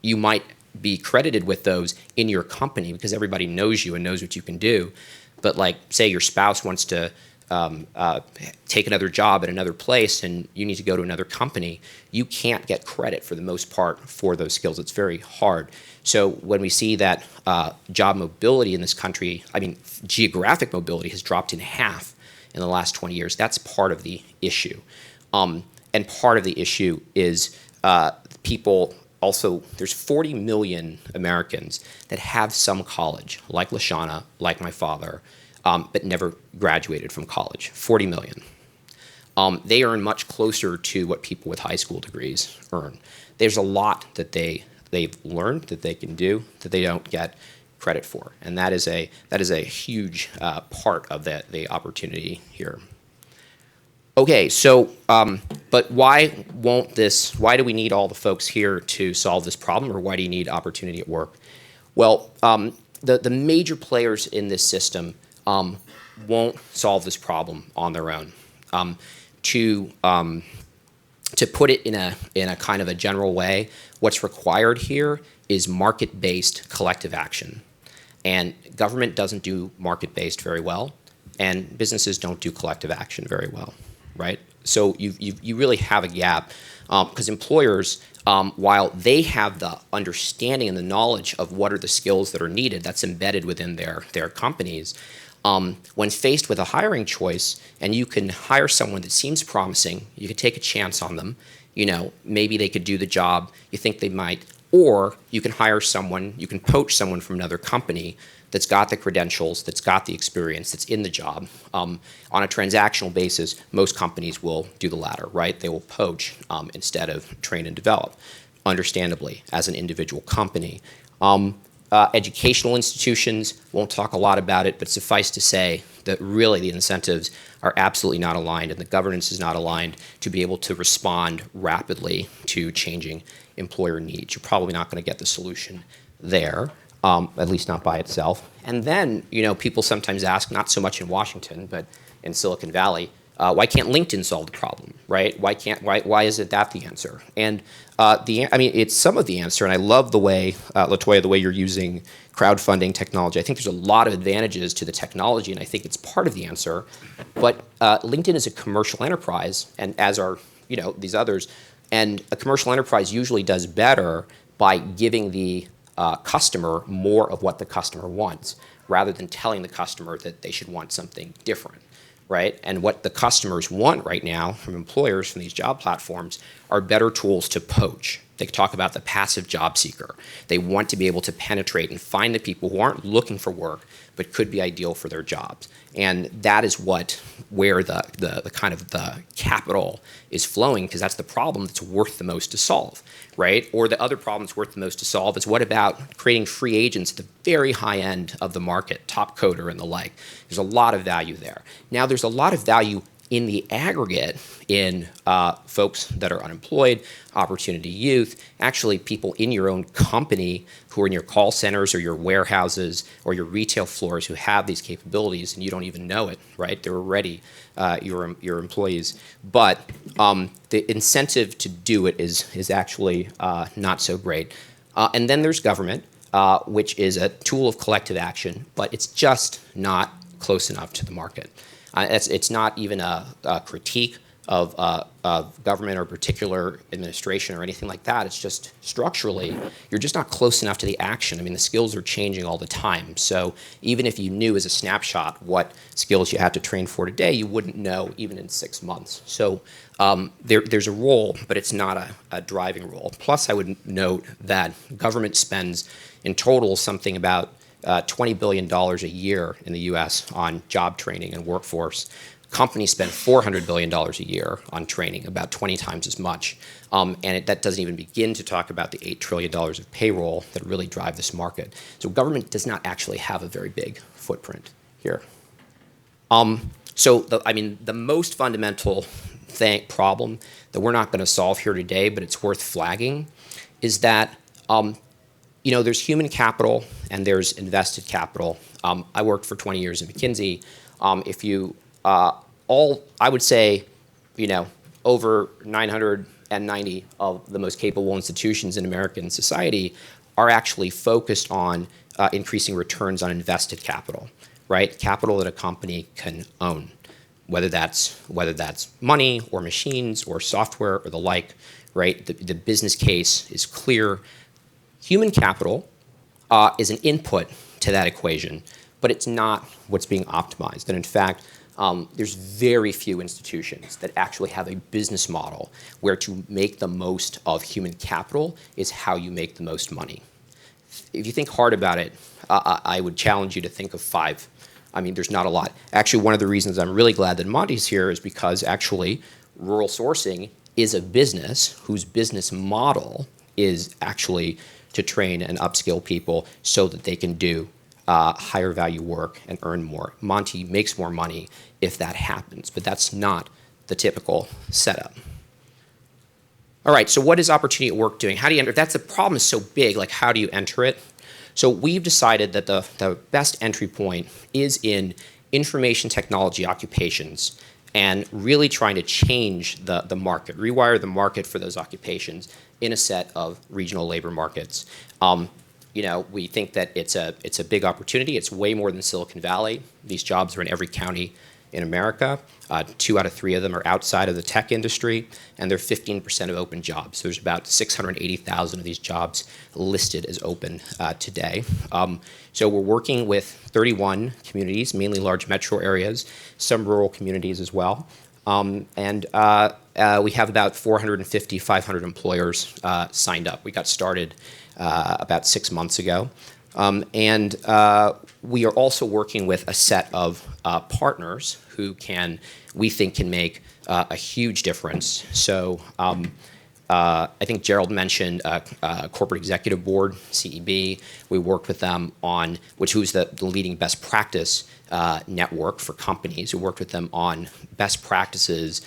you might be credited with those in your company because everybody knows you and knows what you can do. But like, say your spouse wants to take another job at another place and you need to go to another company, you can't get credit for the most part for those skills. It's very hard. So when we see that job mobility in this country, I mean, geographic mobility has dropped in half in the last 20 years, that's part of the issue. And part of the issue is people also, there's 40 million Americans that have some college, like Lashana, like my father, but never graduated from college, 40 million. They earn much closer to what people with high school degrees earn. There's a lot that they've learned that they can do that they don't get credit for, and that is a huge part of the opportunity here. Okay, so but why do we need all the folks here to solve this problem, or why do you need Opportunity at Work? Well, the major players in this system won't solve this problem on their own. To put it in a kind of a general way, what's required here is market-based collective action. And government doesn't do market-based very well, and businesses don't do collective action very well, right? So you really have a gap, because employers, while they have the understanding and the knowledge of what are the skills that are needed, that's embedded within their companies, when faced with a hiring choice, and you can hire someone that seems promising, you could take a chance on them, maybe they could do the job, you think they might Or you can hire someone, you can poach someone from another company that's got the credentials, that's got the experience, that's in the job. On a transactional basis, most companies will do the latter, right? They will poach instead of train and develop, understandably, as an individual company. Educational institutions, won't talk a lot about it, but suffice to say that really the incentives are absolutely not aligned and the governance is not aligned to be able to respond rapidly to changing employer needs. You're probably not going to get the solution there, at least not by itself. And then, people sometimes ask, not so much in Washington, but in Silicon Valley, why can't LinkedIn solve the problem, right? Why isn't that the answer? And it's some of the answer, and I love the way, LaToya, the way you're using crowdfunding technology. I think there's a lot of advantages to the technology, and I think it's part of the answer. But LinkedIn is a commercial enterprise, and as are these others, and a commercial enterprise usually does better by giving the customer more of what the customer wants, rather than telling the customer that they should want something different. Right? And what the customers want right now from employers, from these job platforms, are better tools to poach. They talk about the passive job seeker. They want to be able to penetrate and find the people who aren't looking for work, but could be ideal for their jobs. And that is where the kind of the capital is flowing, because that's the problem that's worth the most to solve, right? Or the other problem that's worth the most to solve is, what about creating free agents at the very high end of the market, top coder and the like? There's a lot of value there. Now, there's a lot of value in the aggregate in folks that are unemployed, opportunity youth, actually people in your own company who are in your call centers or your warehouses or your retail floors who have these capabilities and you don't even know it, right? They're already your employees. But the incentive to do it is actually not so great. And then there's government, which is a tool of collective action, but it's just not close enough to the market. It's not even a critique of government or particular administration or anything like that. It's just structurally, you're just not close enough to the action. I mean, the skills are changing all the time. So even if you knew as a snapshot what skills you had to train for today, you wouldn't know even in 6 months. So there's a role, but it's not a driving role. Plus, I would note that government spends in total something about $20 billion a year in the U.S. on job training and workforce. Companies spend $400 billion a year on training, about 20 times as much. That doesn't even begin to talk about the $8 trillion of payroll that really drive this market. So government does not actually have a very big footprint here. The most fundamental problem that we're not going to solve here today, but it's worth flagging, is that there's human capital and there's invested capital. I worked for 20 years at McKinsey. I would say, over 990 of the most capable institutions in American society are actually focused on increasing returns on invested capital, right? Capital that a company can own, whether that's money or machines or software or the like, right? The business case is clear. Human capital is an input to that equation, but it's not what's being optimized. And in fact, there's very few institutions that actually have a business model where to make the most of human capital is how you make the most money. If you think hard about it, I would challenge you to think of 5. I mean, there's not a lot. Actually, one of the reasons I'm really glad that Monty's here is because actually rural sourcing is a business whose business model is actually to train and upskill people so that they can do higher value work and earn more. Monty makes more money if that happens, but that's not the typical setup. All right, so what is opportunity at work doing? How do you enter? If that's the problem is so big, like how do you enter it? So we've decided that the best entry point is in information technology occupations and really trying to change the market, rewire the market for those occupations in a set of regional labor markets. We think that it's a big opportunity. It's way more than Silicon Valley. These jobs are in every county in America. 2 out of 3 of them are outside of the tech industry, and they're 15% of open jobs. So there's about 680,000 of these jobs listed as open today. So we're working with 31 communities, mainly large metro areas, some rural communities as well. We have about 450, 500 employers signed up. We got started about 6 months ago. We are also working with a set of partners who we think can make a huge difference. So I think Gerald mentioned Corporate Executive Board, CEB. We worked with them on, who's the leading best practice network for companies. We worked with them on best practices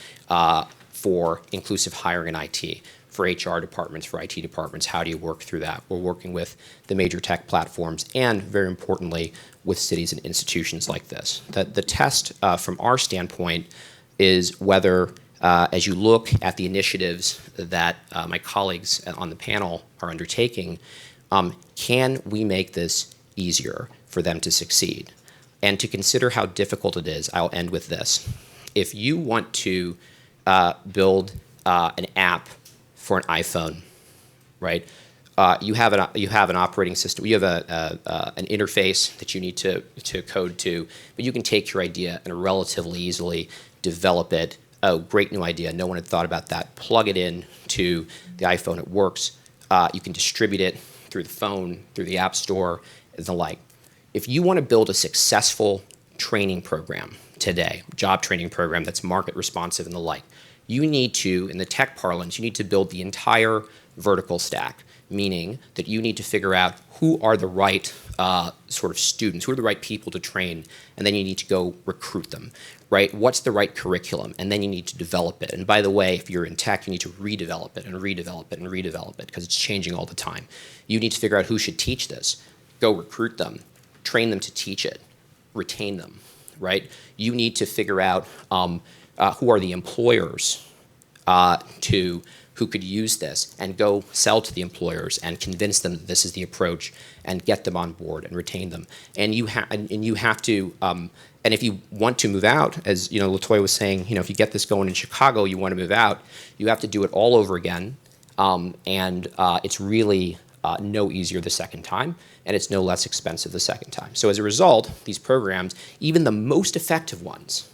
for inclusive hiring in IT, for HR departments, for IT departments. How do you work through that? We're working with the major tech platforms and, very importantly, with cities and institutions like this. The test from our standpoint is whether, as you look at the initiatives that my colleagues on the panel are undertaking, can we make this easier for them to succeed? And to consider how difficult it is, I'll end with this. If you want to build an app for an iPhone, right? You have an operating system. You have an interface that you need to code to, but you can take your idea and relatively easily develop it. Oh, great new idea. No one had thought about that. Plug it in to the iPhone. It works. You can distribute it through the phone, through the App Store, and the like. If you want to build a successful training program today, job training program that's market responsive and the like, you need to, in the tech parlance, you need to build the entire vertical stack, meaning that you need to figure out who are the right sort of students, who are the right people to train, and then you need to go recruit them, right? What's the right curriculum? And then you need to develop it. And by the way, if you're in tech, you need to redevelop it and redevelop it and redevelop it because it's changing all the time. You need to figure out who should teach this, go recruit them, train them to teach it, retain them, right? You need to figure out who are the employers who could use this and go sell to the employers and convince them that this is the approach and get them on board and retain them. And you have to, and if you want to move out, as Latoya was saying, if you get this going in Chicago, you want to move out, you have to do it all over again. It's really no easier the second time, and it's no less expensive the second time. So as a result, these programs, even the most effective ones,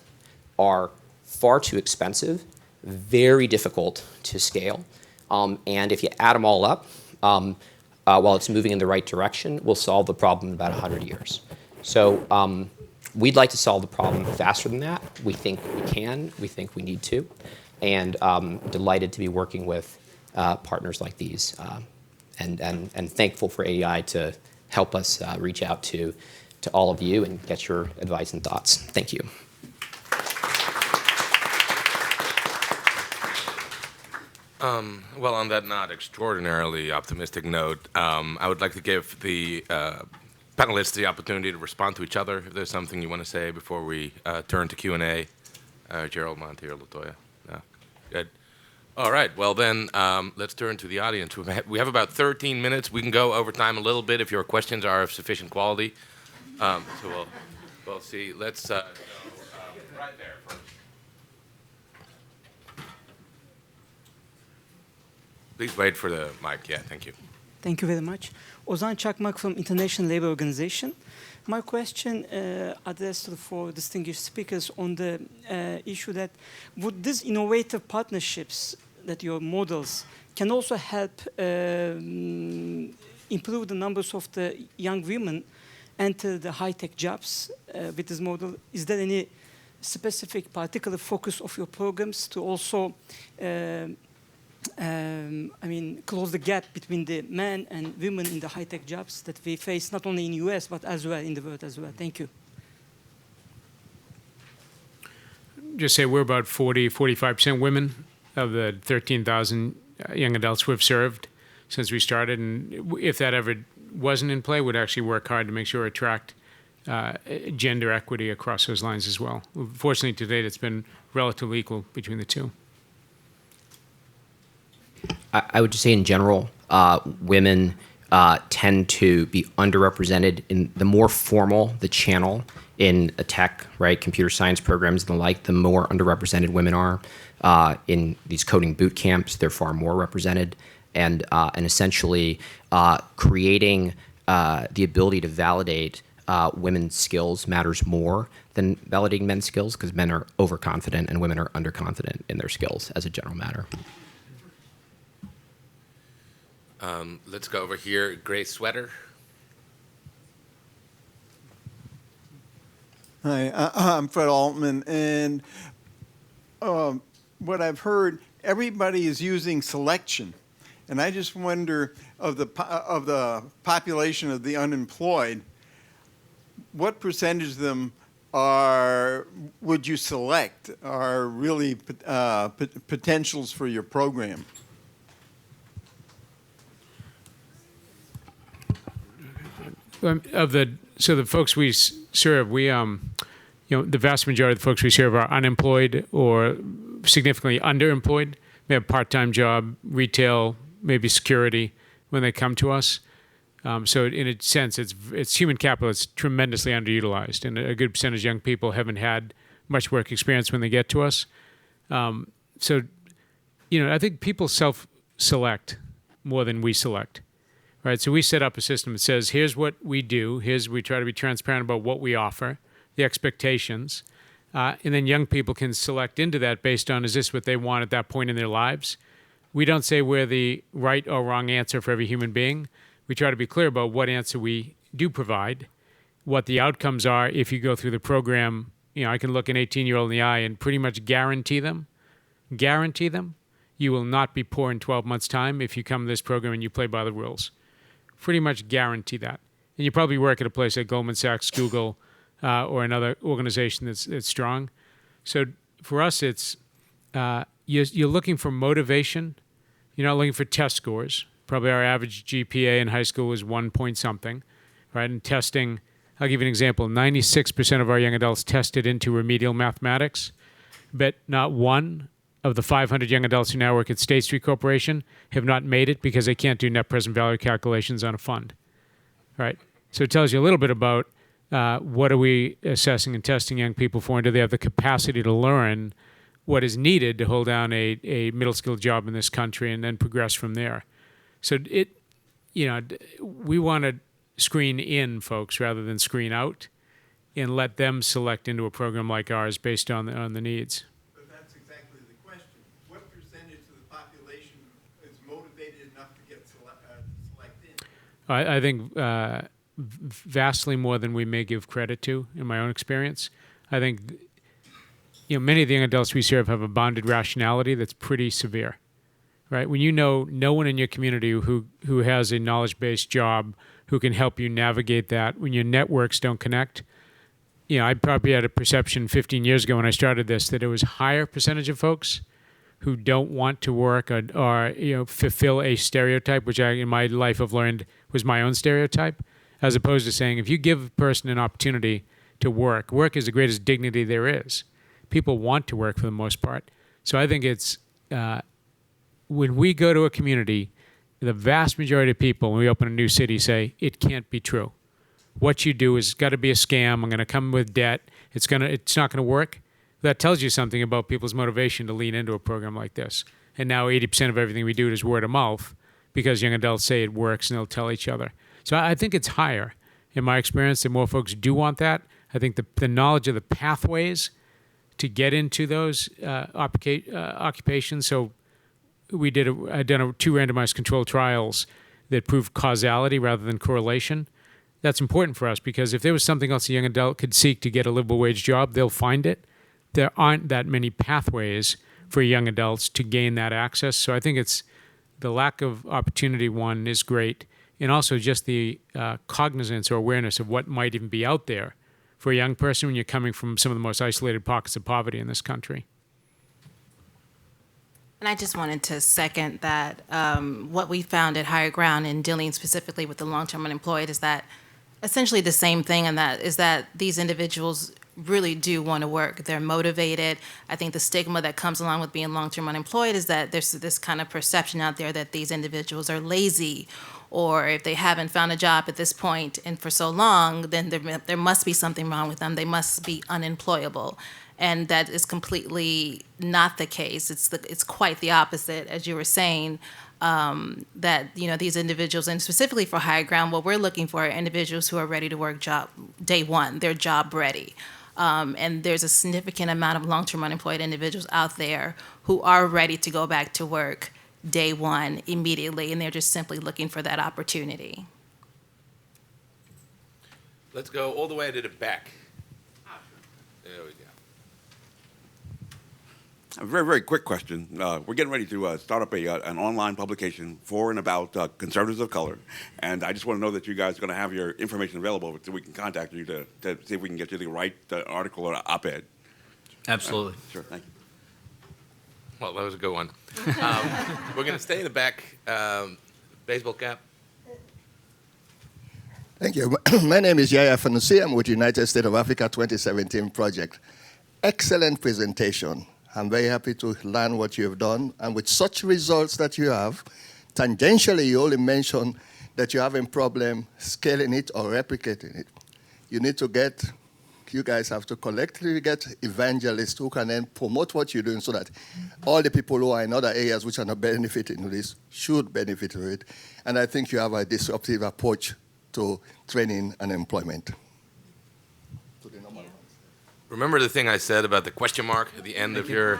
are far too expensive, very difficult to scale, and if you add them all up, while it's moving in the right direction, we'll solve the problem in about 100 years. So we'd like to solve the problem faster than that. We think we can. We think we need to, and delighted to be working with partners like these, and thankful for AEI to help us reach out to all of you and get your advice and thoughts. Thank you. Well, on that not extraordinarily optimistic note, I would like to give the panelists the opportunity to respond to each other if there's something you want to say before we turn to Q&A. Gerald, Monty, or Latoya? No? Good. All right. Well, then let's turn to the audience. We have about 13 minutes. We can go over time a little bit if your questions are of sufficient quality. So we'll see. Let's go right there first. Please wait for the mic. Yeah, thank you. Thank you very much. Ozan Çakmak from International Labour Organization. My question addressed for distinguished speakers on the issue that would these innovative partnerships that your models can also help improve the numbers of the young women enter the high-tech jobs with this model? Is there any specific particular focus of your programs to also close the gap between the men and women in the high-tech jobs that we face not only in the US, but as well in the world as well? Thank you. Just say we're about 45% women of the 13,000 young adults we've served since we started. And if that ever wasn't in play, we'd actually work hard to make sure we attract gender equity across those lines as well. Fortunately, to date, it's been relatively equal between the two. I would just say in general, women tend to be underrepresented in the more formal the channel in a tech, right, computer science programs and the like, the more underrepresented women are. In these coding boot camps, they're far more represented. And essentially creating the ability to validate women's skills matters more than validating men's skills, because men are overconfident and women are underconfident in their skills as a general matter. Let's go over here. Gray sweater. Hi, I'm Fred Altman, and what I've heard, everybody is using selection, and I just wonder of the population of the unemployed, what percentage of them would you select are really potentials for your program? So the folks we serve, the vast majority of the folks we serve are unemployed or significantly underemployed. They have part-time job, retail, maybe security when they come to us. So in a sense, it's human capital. It's tremendously underutilized, and a good percentage of young people haven't had much work experience when they get to us. So, I think people self-select more than we select. Right, so we set up a system that says, here's what we do, we try to be transparent about what we offer, the expectations, and then young people can select into that based on, is this what they want at that point in their lives? We don't say we're the right or wrong answer for every human being. We try to be clear about what answer we do provide, what the outcomes are if you go through the program. I can look an 18-year-old in the eye and pretty much guarantee them, you will not be poor in 12 months' time if you come to this program and you play by the rules. Pretty much guarantee that. And you probably work at a place like Goldman Sachs, Google, or another organization that's strong. So for us, it's you're looking for motivation. You're not looking for test scores. Probably our average GPA in high school was 1 point something, right? And testing, I'll give you an example. 96% of our young adults tested into remedial mathematics, but not one of the 500 young adults who now work at State Street Corporation have not made it because they can't do net present value calculations on a fund, right? So it tells you a little bit about what are we assessing and testing young people for, and do they have the capacity to learn what is needed to hold down a middle skilled job in this country and then progress from there. So we want to screen in folks rather than screen out, and let them select into a program like ours based on the needs. I think vastly more than we may give credit to, in my own experience. I think many of the young adults we serve have a bounded rationality that's pretty severe, right? When no one in your community who has a knowledge-based job who can help you navigate that, when your networks don't connect. I probably had a perception 15 years ago when I started this that it was a higher percentage of folks who don't want to work or fulfill a stereotype, which I, in my life, have learned was my own stereotype, as opposed to saying, if you give a person an opportunity to work is the greatest dignity there is. People want to work for the most part. So I think it's, when we go to a community, the vast majority of people, when we open a new city, say, it can't be true. What you do is got to be a scam. I'm going to come with debt. It's not going to work. That tells you something about people's motivation to lean into a program like this. And now 80% of everything we do is word of mouth because young adults say it works and they'll tell each other. So I think it's higher. In my experience, the more folks do want that. I think the knowledge of the pathways to get into those occupations. So I'd done 2 randomized controlled trials that proved causality rather than correlation. That's important for us because if there was something else a young adult could seek to get a livable wage job, they'll find it. There aren't that many pathways for young adults to gain that access. So I think it's the lack of opportunity, one, is great. And also just the cognizance or awareness of what might even be out there for a young person when you're coming from some of the most isolated pockets of poverty in this country. And I just wanted to second that what we found at Higher Ground in dealing specifically with the long-term unemployed is that essentially the same thing, and that is that these individuals really do want to work. They're motivated. I think the stigma that comes along with being long-term unemployed is that there's this kind of perception out there that these individuals are lazy, or if they haven't found a job at this point and for so long, then there must be something wrong with them. They must be unemployable. And that is completely not the case. It's quite the opposite, as you were saying. that these individuals, and specifically for higher ground, what we're looking for are individuals who are ready to work job day one. They're job ready. And there's a significant amount of long-term unemployed individuals out there who are ready to go back to work day one immediately, and they're just simply looking for that opportunity. Let's go all the way to the back. There we go. A very, very quick question. We're getting ready to start up an online publication for and about conservatives of color, and I just want to know that you guys are going to have your information available so we can contact you to see if we can get you the right article or op-ed. Absolutely. Sure, thank you. Well, that was a good one. We're going to stay in the back. Baseball cap. Thank you. My name is Yaya Fanusi. I'm with United States of Africa 2017 project. Excellent presentation. I'm very happy to learn what you have done. And with such results that you have, tangentially you only mentioned that you're having problem scaling it or replicating it. You guys have to collectively get evangelists who can then promote what you're doing so that all the people who are in other areas which are not benefiting from this should benefit from it. And I think you have a disruptive approach to training and employment. Remember the thing I said about the question mark at the end of your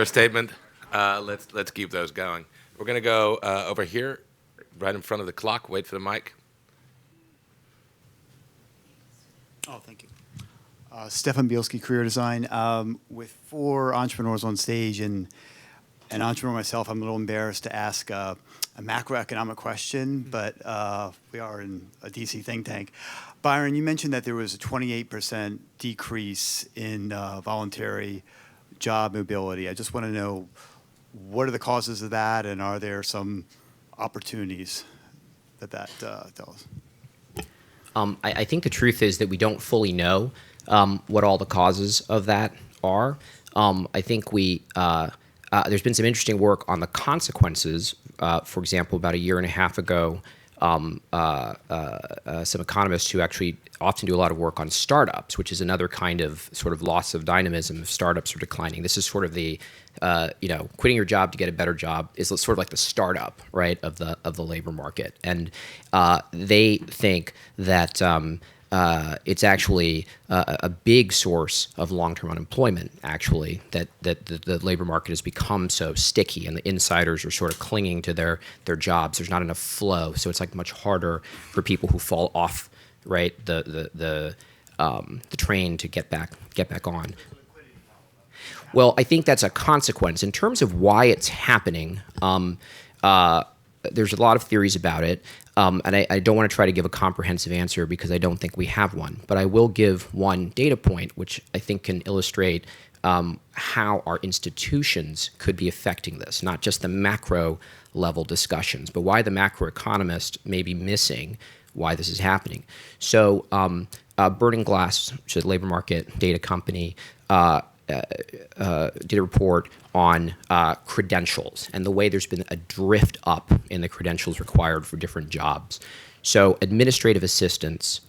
statement? Let's keep those going. We're going to go over here, right in front of the clock. Wait for the mic. Oh, thank you. Stefan Bielski, Career Design. With 4 entrepreneurs on stage and an entrepreneur myself, I'm a little embarrassed to ask a macroeconomic question, but we are in a DC think tank. Byron, you mentioned that there was a 28% decrease in voluntary job mobility. I just want to know, what are the causes of that, and are there some opportunities that tells us? I think the truth is that we don't fully know what all the causes of that are. I think there's been some interesting work on the consequences. For example, about a year and a half ago, some economists who actually often do a lot of work on startups, which is another kind of sort of loss of dynamism if startups are declining. This is sort of the, quitting your job to get a better job is sort of like the startup, right, of the labor market. And they think that it's actually a big source of long-term unemployment, actually, that the labor market has become so sticky and the insiders are sort of clinging to their jobs. There's not enough flow, so it's like much harder for people who fall off, right, the train to get back on. Well, I think that's a consequence. In terms of why it's happening, there's a lot of theories about it. And I don't want to try to give a comprehensive answer because I don't think we have one. But I will give one data point, which I think can illustrate how our institutions could be affecting this, not just the macro level discussions, but why the macroeconomist may be missing why this is happening. So Burning Glass, which is a labor market data company, did a report on credentials and the way there's been a drift up in the credentials required for different jobs. So administrative assistants,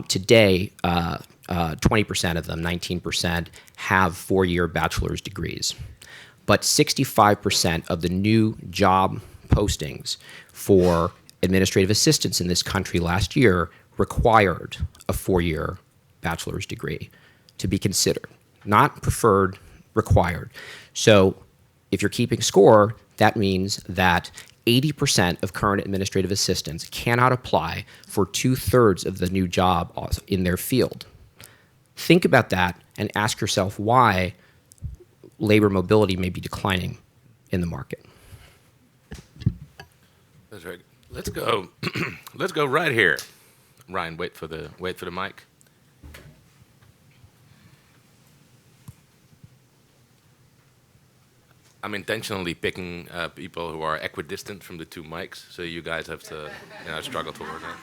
today, 20% of them, 19%, have 4-year bachelor's degrees. But 65% of the new job postings for administrative assistants in this country last year required a 4-year bachelor's degree to be considered. Not preferred, required. So if you're keeping score, that means that 80% of current administrative assistants cannot apply for 2/3 of the new job in their field. Think about that and ask yourself why labor mobility may be declining in the market. That's right. Let's go. Let's go right here. Ryan, wait for the mic. I'm intentionally picking people who are equidistant from the 2 mics, so you guys have to struggle to work on.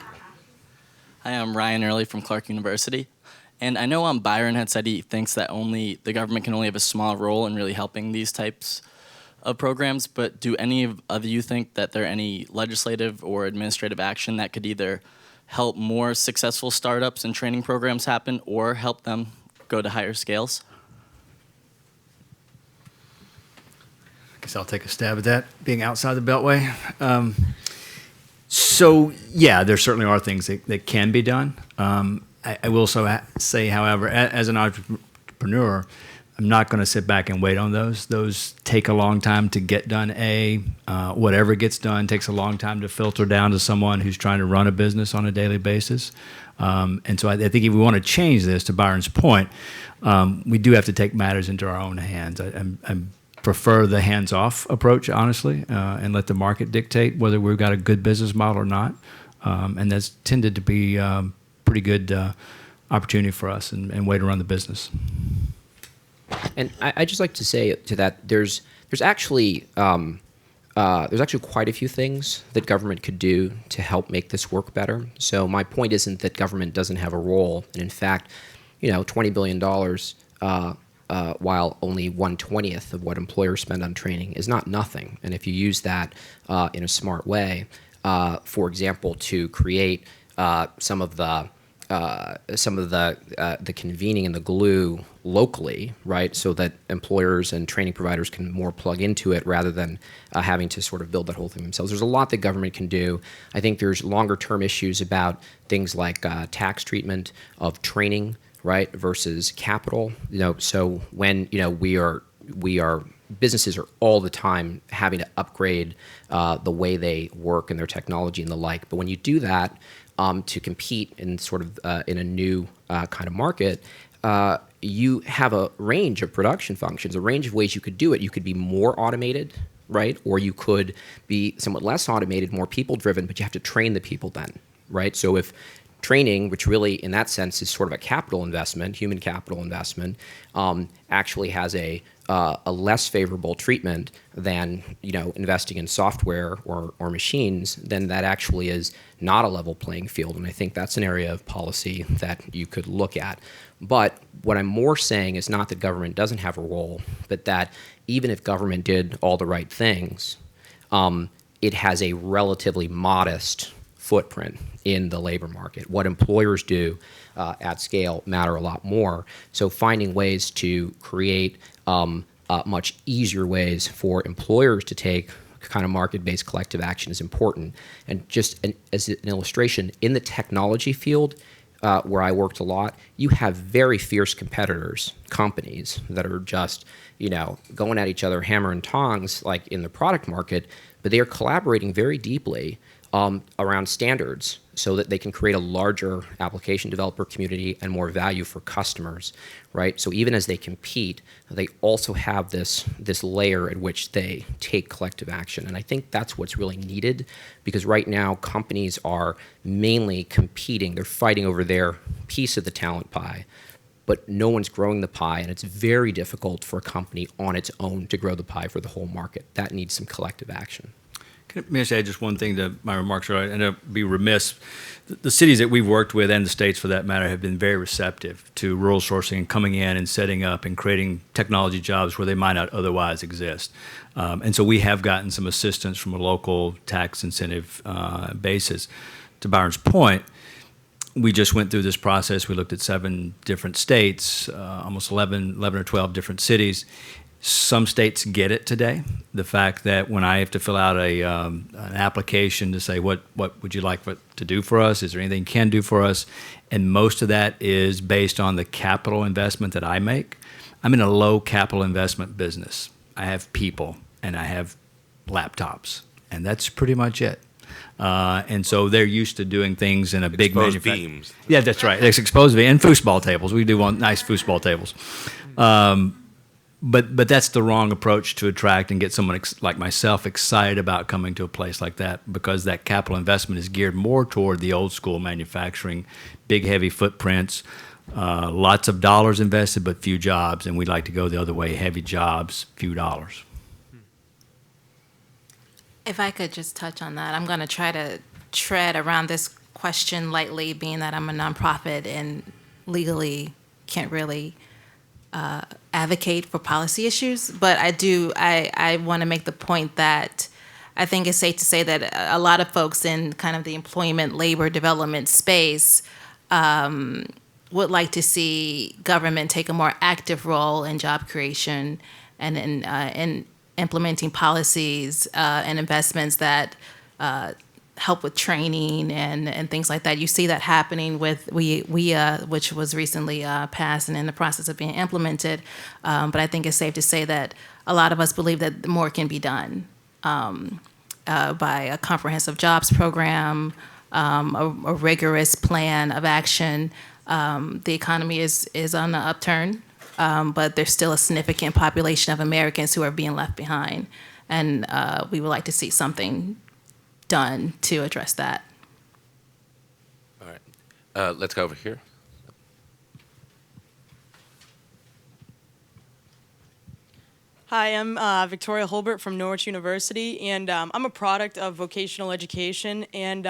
Hi, I'm Ryan Early from Clark University. And I know Byron had said he thinks that the government can only have a small role in really helping these types of programs, but do any of you think that there are any legislative or administrative action that could either help more successful startups and training programs happen or help them go to higher scales? guess I'll take a stab at that, being outside the Beltway. So, yeah, there certainly are things that can be done. I will say, however, as an entrepreneur, I'm not going to sit back and wait on those. Those take a long time to get done. Whatever gets done takes a long time to filter down to someone who's trying to run a business on a daily basis. And so I think if we want to change this, to Byron's point, we do have to take matters into our own hands. I prefer the hands-off approach, honestly, and let the market dictate whether we've got a good business model or not. And that's tended to be a pretty good opportunity for us and way to run the business. And I just like to say to that, there's actually quite a few things that government could do to help make this work better. So my point isn't that government doesn't have a role, and in fact, $20 billion, while only 1/20th of what employers spend on training is not nothing. And if you use that in a smart way, for example, to create some of the convening and the glue locally, right, so that employers and training providers can more plug into it rather than having to sort of build that whole thing themselves. There's a lot that government can do. I think there's longer term issues about things like tax treatment of training, right, versus capital. So when we are businesses are all the time having to upgrade the way they work and their technology and the like. But when you do that, to compete in sort of in a new kind of market, you have a range of production functions, a range of ways you could do it. You could be more automated, right? Or you could be somewhat less automated, more people-driven, but you have to train the people then, right? So if training, which really in that sense is sort of a capital investment, human capital investment, actually has a less favorable treatment than investing in software or machines, then that actually is not a level playing field. And I think that's an area of policy that you could look at. But what I'm more saying is not that government doesn't have a role, but that even if government did all the right things, it has a relatively modest footprint in the labor market. What employers do at scale matter a lot more. So finding ways to create much easier ways for employers to take kind of market-based collective action is important. And just as an illustration, in the technology field, where I worked a lot, you have very fierce competitors, companies that are just, going at each other hammer and tongs like in the product market, but they are collaborating very deeply around standards so that they can create a larger application developer community and more value for customers, right? So even as they compete, they also have this layer at which they take collective action. And I think that's what's really needed, because right now companies are mainly competing. They're fighting over their piece of the talent pie, but no one's growing the pie, and it's very difficult for a company on its own to grow the pie for the whole market. That needs some collective action. May I say just one thing to my remarks, and I'd be remiss. The cities that we've worked with, and the states for that matter, have been very receptive to rural sourcing and coming in and setting up and creating technology jobs where they might not otherwise exist. And so we have gotten some assistance from a local tax incentive basis. To Byron's point, we just went through this process. We looked at 7 different states, almost 11 or 12 different cities. Some states get it today. The fact that when I have to fill out an application to say what would you like to do for us, is there anything you can do for us, and most of that is based on the capital investment that I make. I'm in a low capital investment business. I have people and I have laptops, and that's pretty much it. And so they're used to doing things in a big manufacturer. Beams. Yeah, that's right. It's exposed beams and foosball tables. We do want nice foosball tables. But that's the wrong approach to attract and get someone like myself excited about coming to a place like that, because that capital investment is geared more toward the old school manufacturing, big heavy footprints, lots of dollars invested but few jobs, and we like to go the other way, heavy jobs, few dollars. If I could just touch on that, I'm going to try to tread around this question lightly, being that I'm a nonprofit and legally can't really advocate for policy issues, but I want to make the point that I think it's safe to say that a lot of folks in kind of the employment, labor development space would like to see government take a more active role in job creation and in implementing policies and investments that help with training and things like that. You see that happening with WIA, which was recently passed and in the process of being implemented. But I think it's safe to say that a lot of us believe that more can be done by a comprehensive jobs program, a rigorous plan of action. The economy is on the upturn, but there's still a significant population of Americans who are being left behind. And we would like to see something done to address that. All right. Let's go over here. Hi, I'm Victoria Holbert from Norwich University, and I'm a product of vocational education. And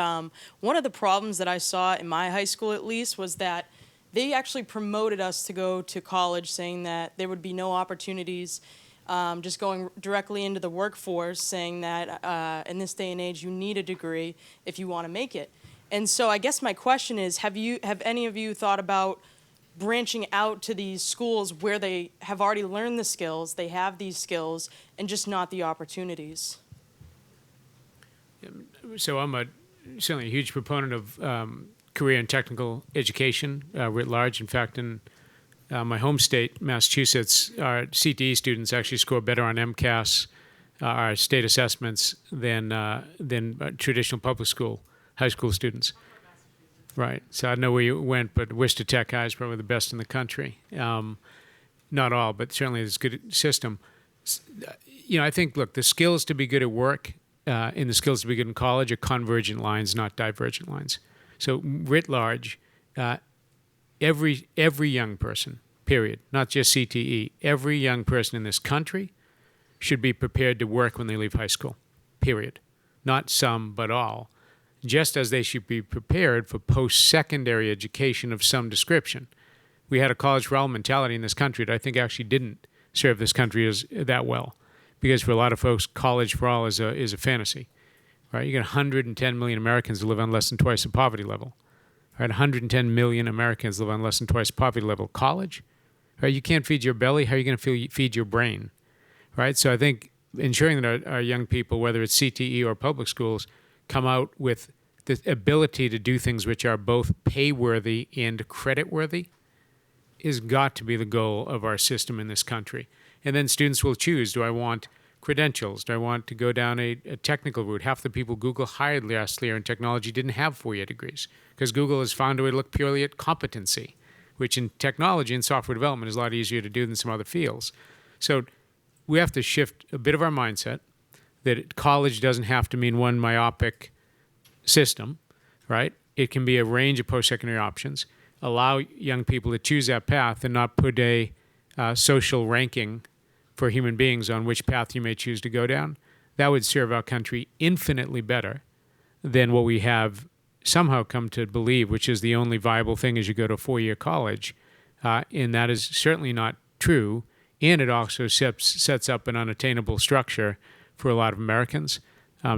one of the problems that I saw in my high school, at least, was that they actually promoted us to go to college, saying that there would be no opportunities, just going directly into the workforce, saying that in this day and age, you need a degree if you want to make it. And so I guess my question is, have any of you thought about branching out to these schools where they have already learned the skills, they have these skills, and just not the opportunities? So I'm certainly a huge proponent of career and technical education writ large. In fact, in my home state, Massachusetts, our CTE students actually score better on MCAS, our state assessments, than traditional public school high school students. Right. So I don't know where you went, but Worcester Tech High is probably the best in the country. Not all, but certainly it's a good system. I think, look, the skills to be good at work and the skills to be good in college are convergent lines, not divergent lines. So writ large, every young person, period, not just CTE, every young person in this country should be prepared to work when they leave high school, period. Not some, but all. Just as they should be prepared for post-secondary education of some description. We had a college for all mentality in this country that I think actually didn't serve this country that well, because for a lot of folks, college for all is a fantasy, right? You got 110 million Americans who live on less than twice the poverty level, right? 110 million Americans live on less than twice the poverty level. College, right? You can't feed your belly. How are you going to feed your brain, right? So I think ensuring that our young people, whether it's CTE or public schools, come out with the ability to do things which are both pay-worthy and credit-worthy has got to be the goal of our system in this country. And then students will choose, do I want credentials? Do I want to go down a technical route? Half the people Google hired last year in technology didn't have 4-year degrees because Google has found a way to look purely at competency, which in technology and software development is a lot easier to do than some other fields. So we have to shift a bit of our mindset that college doesn't have to mean one myopic system, right? It can be a range of post-secondary options. Allow young people to choose that path and not put a social ranking for human beings on which path you may choose to go down. That would serve our country infinitely better than what we have somehow come to believe, which is the only viable thing is you go to a 4-year college. And that is certainly not true. And it also sets up an unattainable structure for a lot of Americans.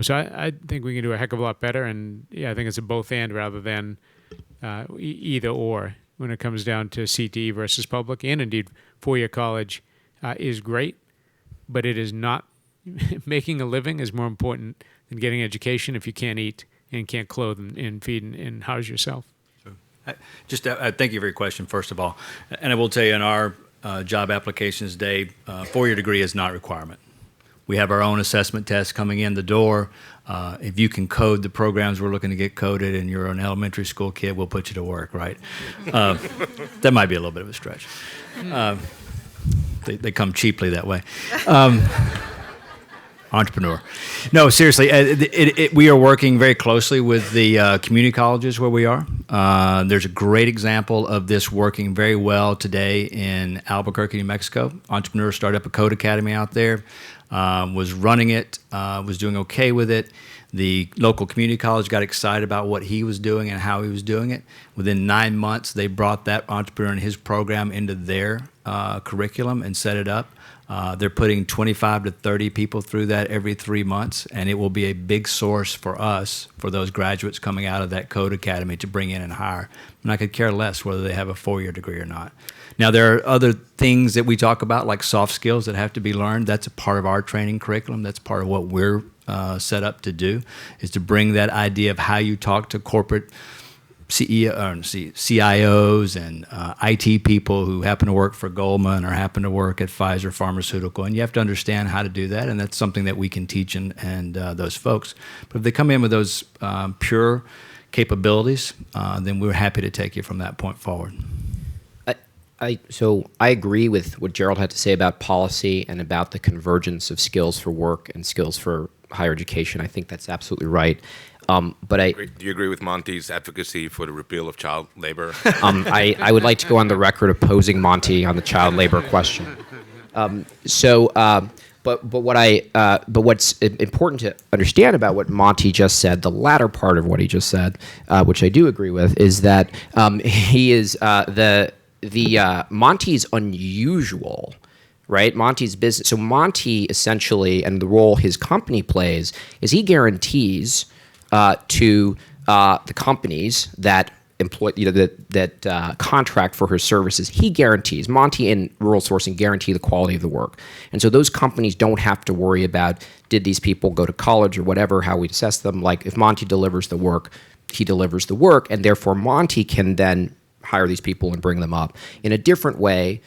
So I think we can do a heck of a lot better, and I think it's a both and rather than either or when it comes down to CTE versus public. And indeed, 4-year college is great, but it is not. Making a living is more important than getting education if you can't eat and can't clothe and feed and house yourself. Thank you for your question, first of all. And I will tell you, in our job applications day, 4-year degree is not a requirement. We have our own assessment tests coming in the door. If you can code the programs we're looking to get coded and you're an elementary school kid, we'll put you to work, right? That might be a little bit of a stretch. They come cheaply that way. Entrepreneur. No, seriously, we are working very closely with the community colleges where we are. There's a great example of this working very well today in Albuquerque, New Mexico. Entrepreneur started up a code academy out there, was running it, was doing okay with it. The local community college got excited about what he was doing and how he was doing it. Within 9 months, they brought that entrepreneur and his program into their curriculum and set it up. They're putting 25 to 30 people through that every 3 months, and it will be a big source for us, for those graduates coming out of that code academy to bring in and hire. And I could care less whether they have a 4-year degree or not. Now, there are other things that we talk about, like soft skills that have to be learned. That's a part of our training curriculum. That's part of what we're set up to do, is to bring that idea of how you talk to corporate CIOs and IT people who happen to work for Goldman or happen to work at Pfizer Pharmaceutical. And you have to understand how to do that, and that's something that we can teach and those folks. But if they come in with those pure capabilities, then we're happy to take you from that point forward. So I agree with what Gerald had to say about policy and about the convergence of skills for work and skills for higher education. I think that's absolutely right. But Do you agree with Monty's advocacy for the repeal of child labor? I would like to go on the record opposing Monty on the child labor question. But what's important to understand about what Monty just said, the latter part of what he just said, which I do agree with, is that he is Monty's unusual, right? Monty's business. So Monty essentially, and the role his company plays, is he guarantees to the companies that employ, that contract for his services. He guarantees, Monty and Rural Sourcing guarantee the quality of the work, and so those companies don't have to worry about, did these people go to college or whatever, how we assess them. Like, if Monty delivers the work, he delivers the work, and therefore Monty can then hire these people and bring them up in a different way,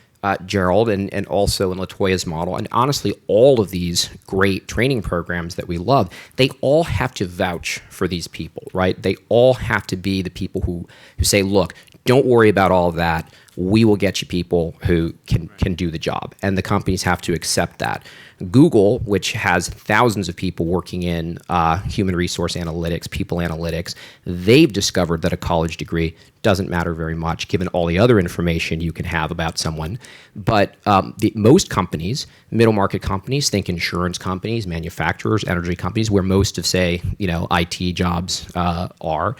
Gerald, and also in LaToya's model. And honestly, all of these great training programs that we love, they all have to vouch for these people, right? They all have to be the people who say, look, don't worry about all of that. We will get you people who can do the job. And the companies have to accept that. Google, which has thousands of people working in human resource analytics, people analytics, they've discovered that a college degree doesn't matter very much given all the other information you can have about someone. But most companies, middle market companies, think insurance companies, manufacturers, energy companies, where most of, say, IT jobs are,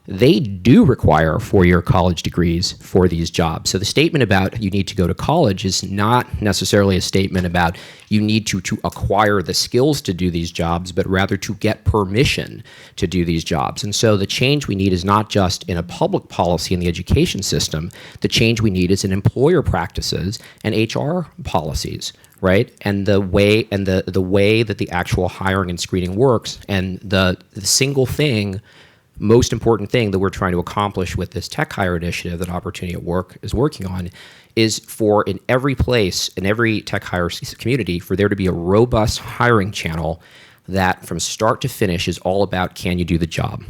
they do require 4-year college degrees for these jobs. So the statement about you need to go to college is not necessarily a statement about you need to acquire the skills to do these jobs, but rather to get permission to do these jobs. And so the change we need is not just in a public policy in the education system. The change we need is in employer practices and HR policies, right? And the way that the actual hiring and screening works. And the single thing, most important thing that we're trying to accomplish with this tech hire initiative that Opportunity at Work is working on is for, in every place, in every tech hire community, for there to be a robust hiring channel that from start to finish is all about, can you do the job?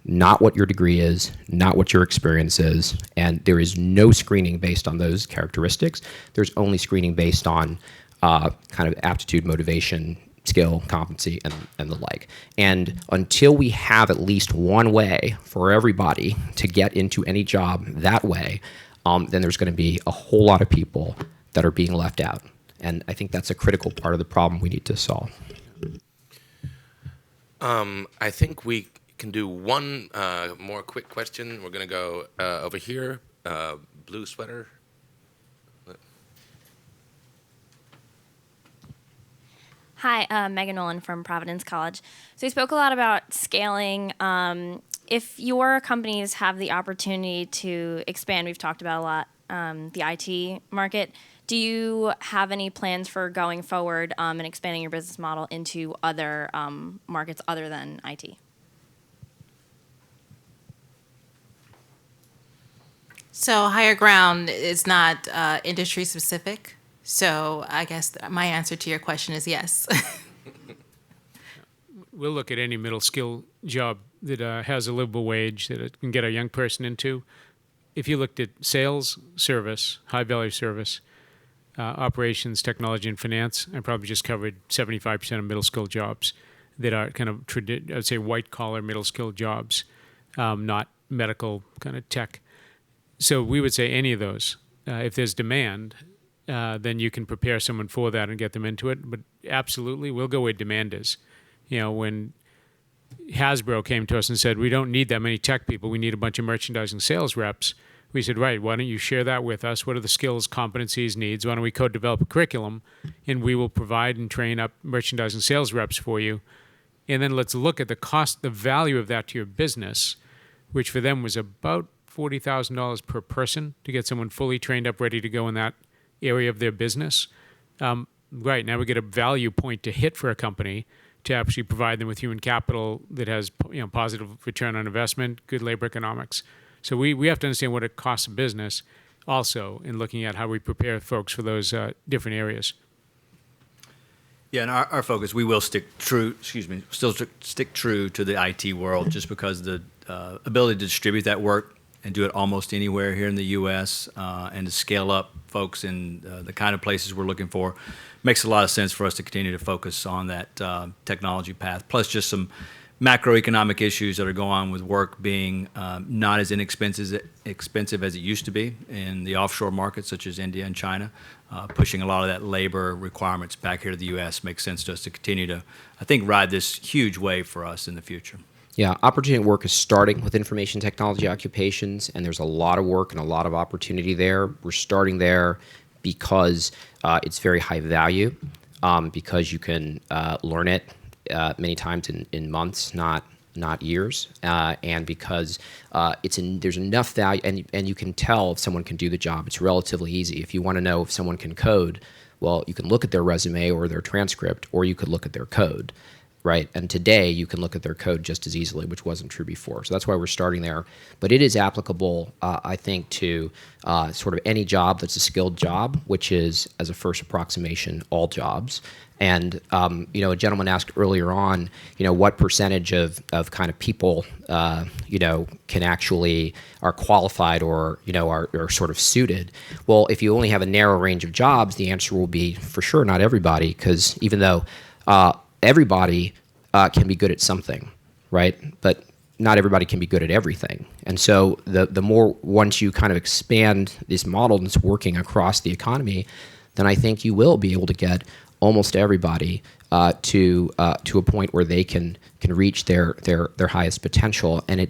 Not what your degree is, not what your experience is, and there is no screening based on those characteristics. There's only screening based on kind of aptitude, motivation, skill, competency, and the like. And until we have at least one way for everybody to get into any job that way, then there's going to be a whole lot of people that are being left out. And I think that's a critical part of the problem we need to solve. I think we can do one more quick question. We're going to go over here, blue sweater. Hi, Megan Nolan from Providence College. So we spoke a lot about scaling. If your companies have the opportunity to expand, we've talked about a lot, the IT market, do you have any plans for going forward and expanding your business model into other markets other than IT? So Higher Ground is not industry specific. So I guess my answer to your question is yes. We'll look at any middle skill job that has a livable wage that it can get a young person into. If you looked at sales, service, high value service, operations, technology, and finance, I probably just covered 75% of middle skill jobs that are kind of, I'd say, white collar middle skill jobs, not medical kind of tech. So we would say any of those. If there's demand, then you can prepare someone for that and get them into it. But absolutely, we'll go where demand is. When Hasbro came to us and said, we don't need that many tech people, we need a bunch of merchandising sales reps, we said, right, why don't you share that with us? What are the skills, competencies, needs? Why don't we co-develop a curriculum, and we will provide and train up merchandising sales reps for you. And then let's look at the cost, the value of that to your business, which for them was about $40,000 per person to get someone fully trained up, ready to go in that area of their business. Right, now we get a value point to hit for a company to actually provide them with human capital that has positive return on investment, good labor economics. So we have to understand what it costs a business also in looking at how we prepare folks for those different areas. Yeah, and our focus, we will still stick true to the IT world just because the ability to distribute that work and do it almost anywhere here in the U.S. And to scale up folks in the kind of places we're looking for makes a lot of sense for us to continue to focus on that technology path, plus just some macroeconomic issues that are going on with work being not as expensive as it used to be in the offshore markets such as India and China. Pushing a lot of that labor requirements back here to the U.S. makes sense to us to continue to, I think, ride this huge wave for us in the future. Yeah, opportunity at work is starting with information technology occupations, and there's a lot of work and a lot of opportunity there. We're starting there because it's very high value, because you can learn it many times in months, not years, and because there's enough value, and you can tell if someone can do the job. It's relatively easy. If you want to know if someone can code, well, you can look at their resume or their transcript, or you could look at their code, right? And today you can look at their code just as easily, which wasn't true before. So that's why we're starting there. But it is applicable, I think, to sort of any job that's a skilled job, which is, as a first approximation, all jobs. And a gentleman asked earlier on, what percentage of kind of people, can actually are qualified or are sort of suited. Well, if you only have a narrow range of jobs, the answer will be for sure not everybody, because even though everybody can be good at something, right? But not everybody can be good at everything. And so the more, once you kind of expand this model and it's working across the economy, then I think you will be able to get almost everybody to a point where they can reach their highest potential. And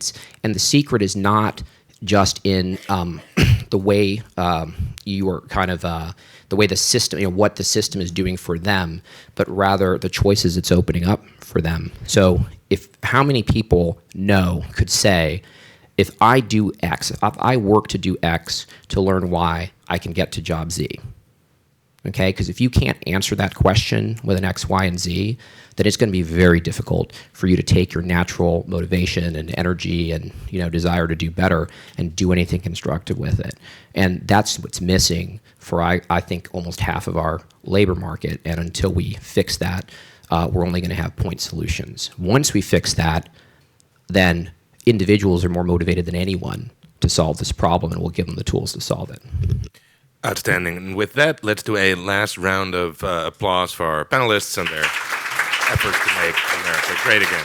the secret is not just in the way you are kind of the way the system, what the system is doing for them, but rather the choices it's opening up for them. So how many people could say, if I do X, if I work to do X to learn Y, I can get to job Z. Okay, because if you can't answer that question with an X, Y, and Z, then it's going to be very difficult for you to take your natural motivation and energy and desire to do better and do anything constructive with it. And that's what's missing for I think almost half of our labor market. And until we fix that, we're only going to have point solutions. Once we fix that, then individuals are more motivated than anyone to solve this problem, and we'll give them the tools to solve it. Outstanding. And with that, let's do a last round of applause for our panelists and their efforts to make America great again.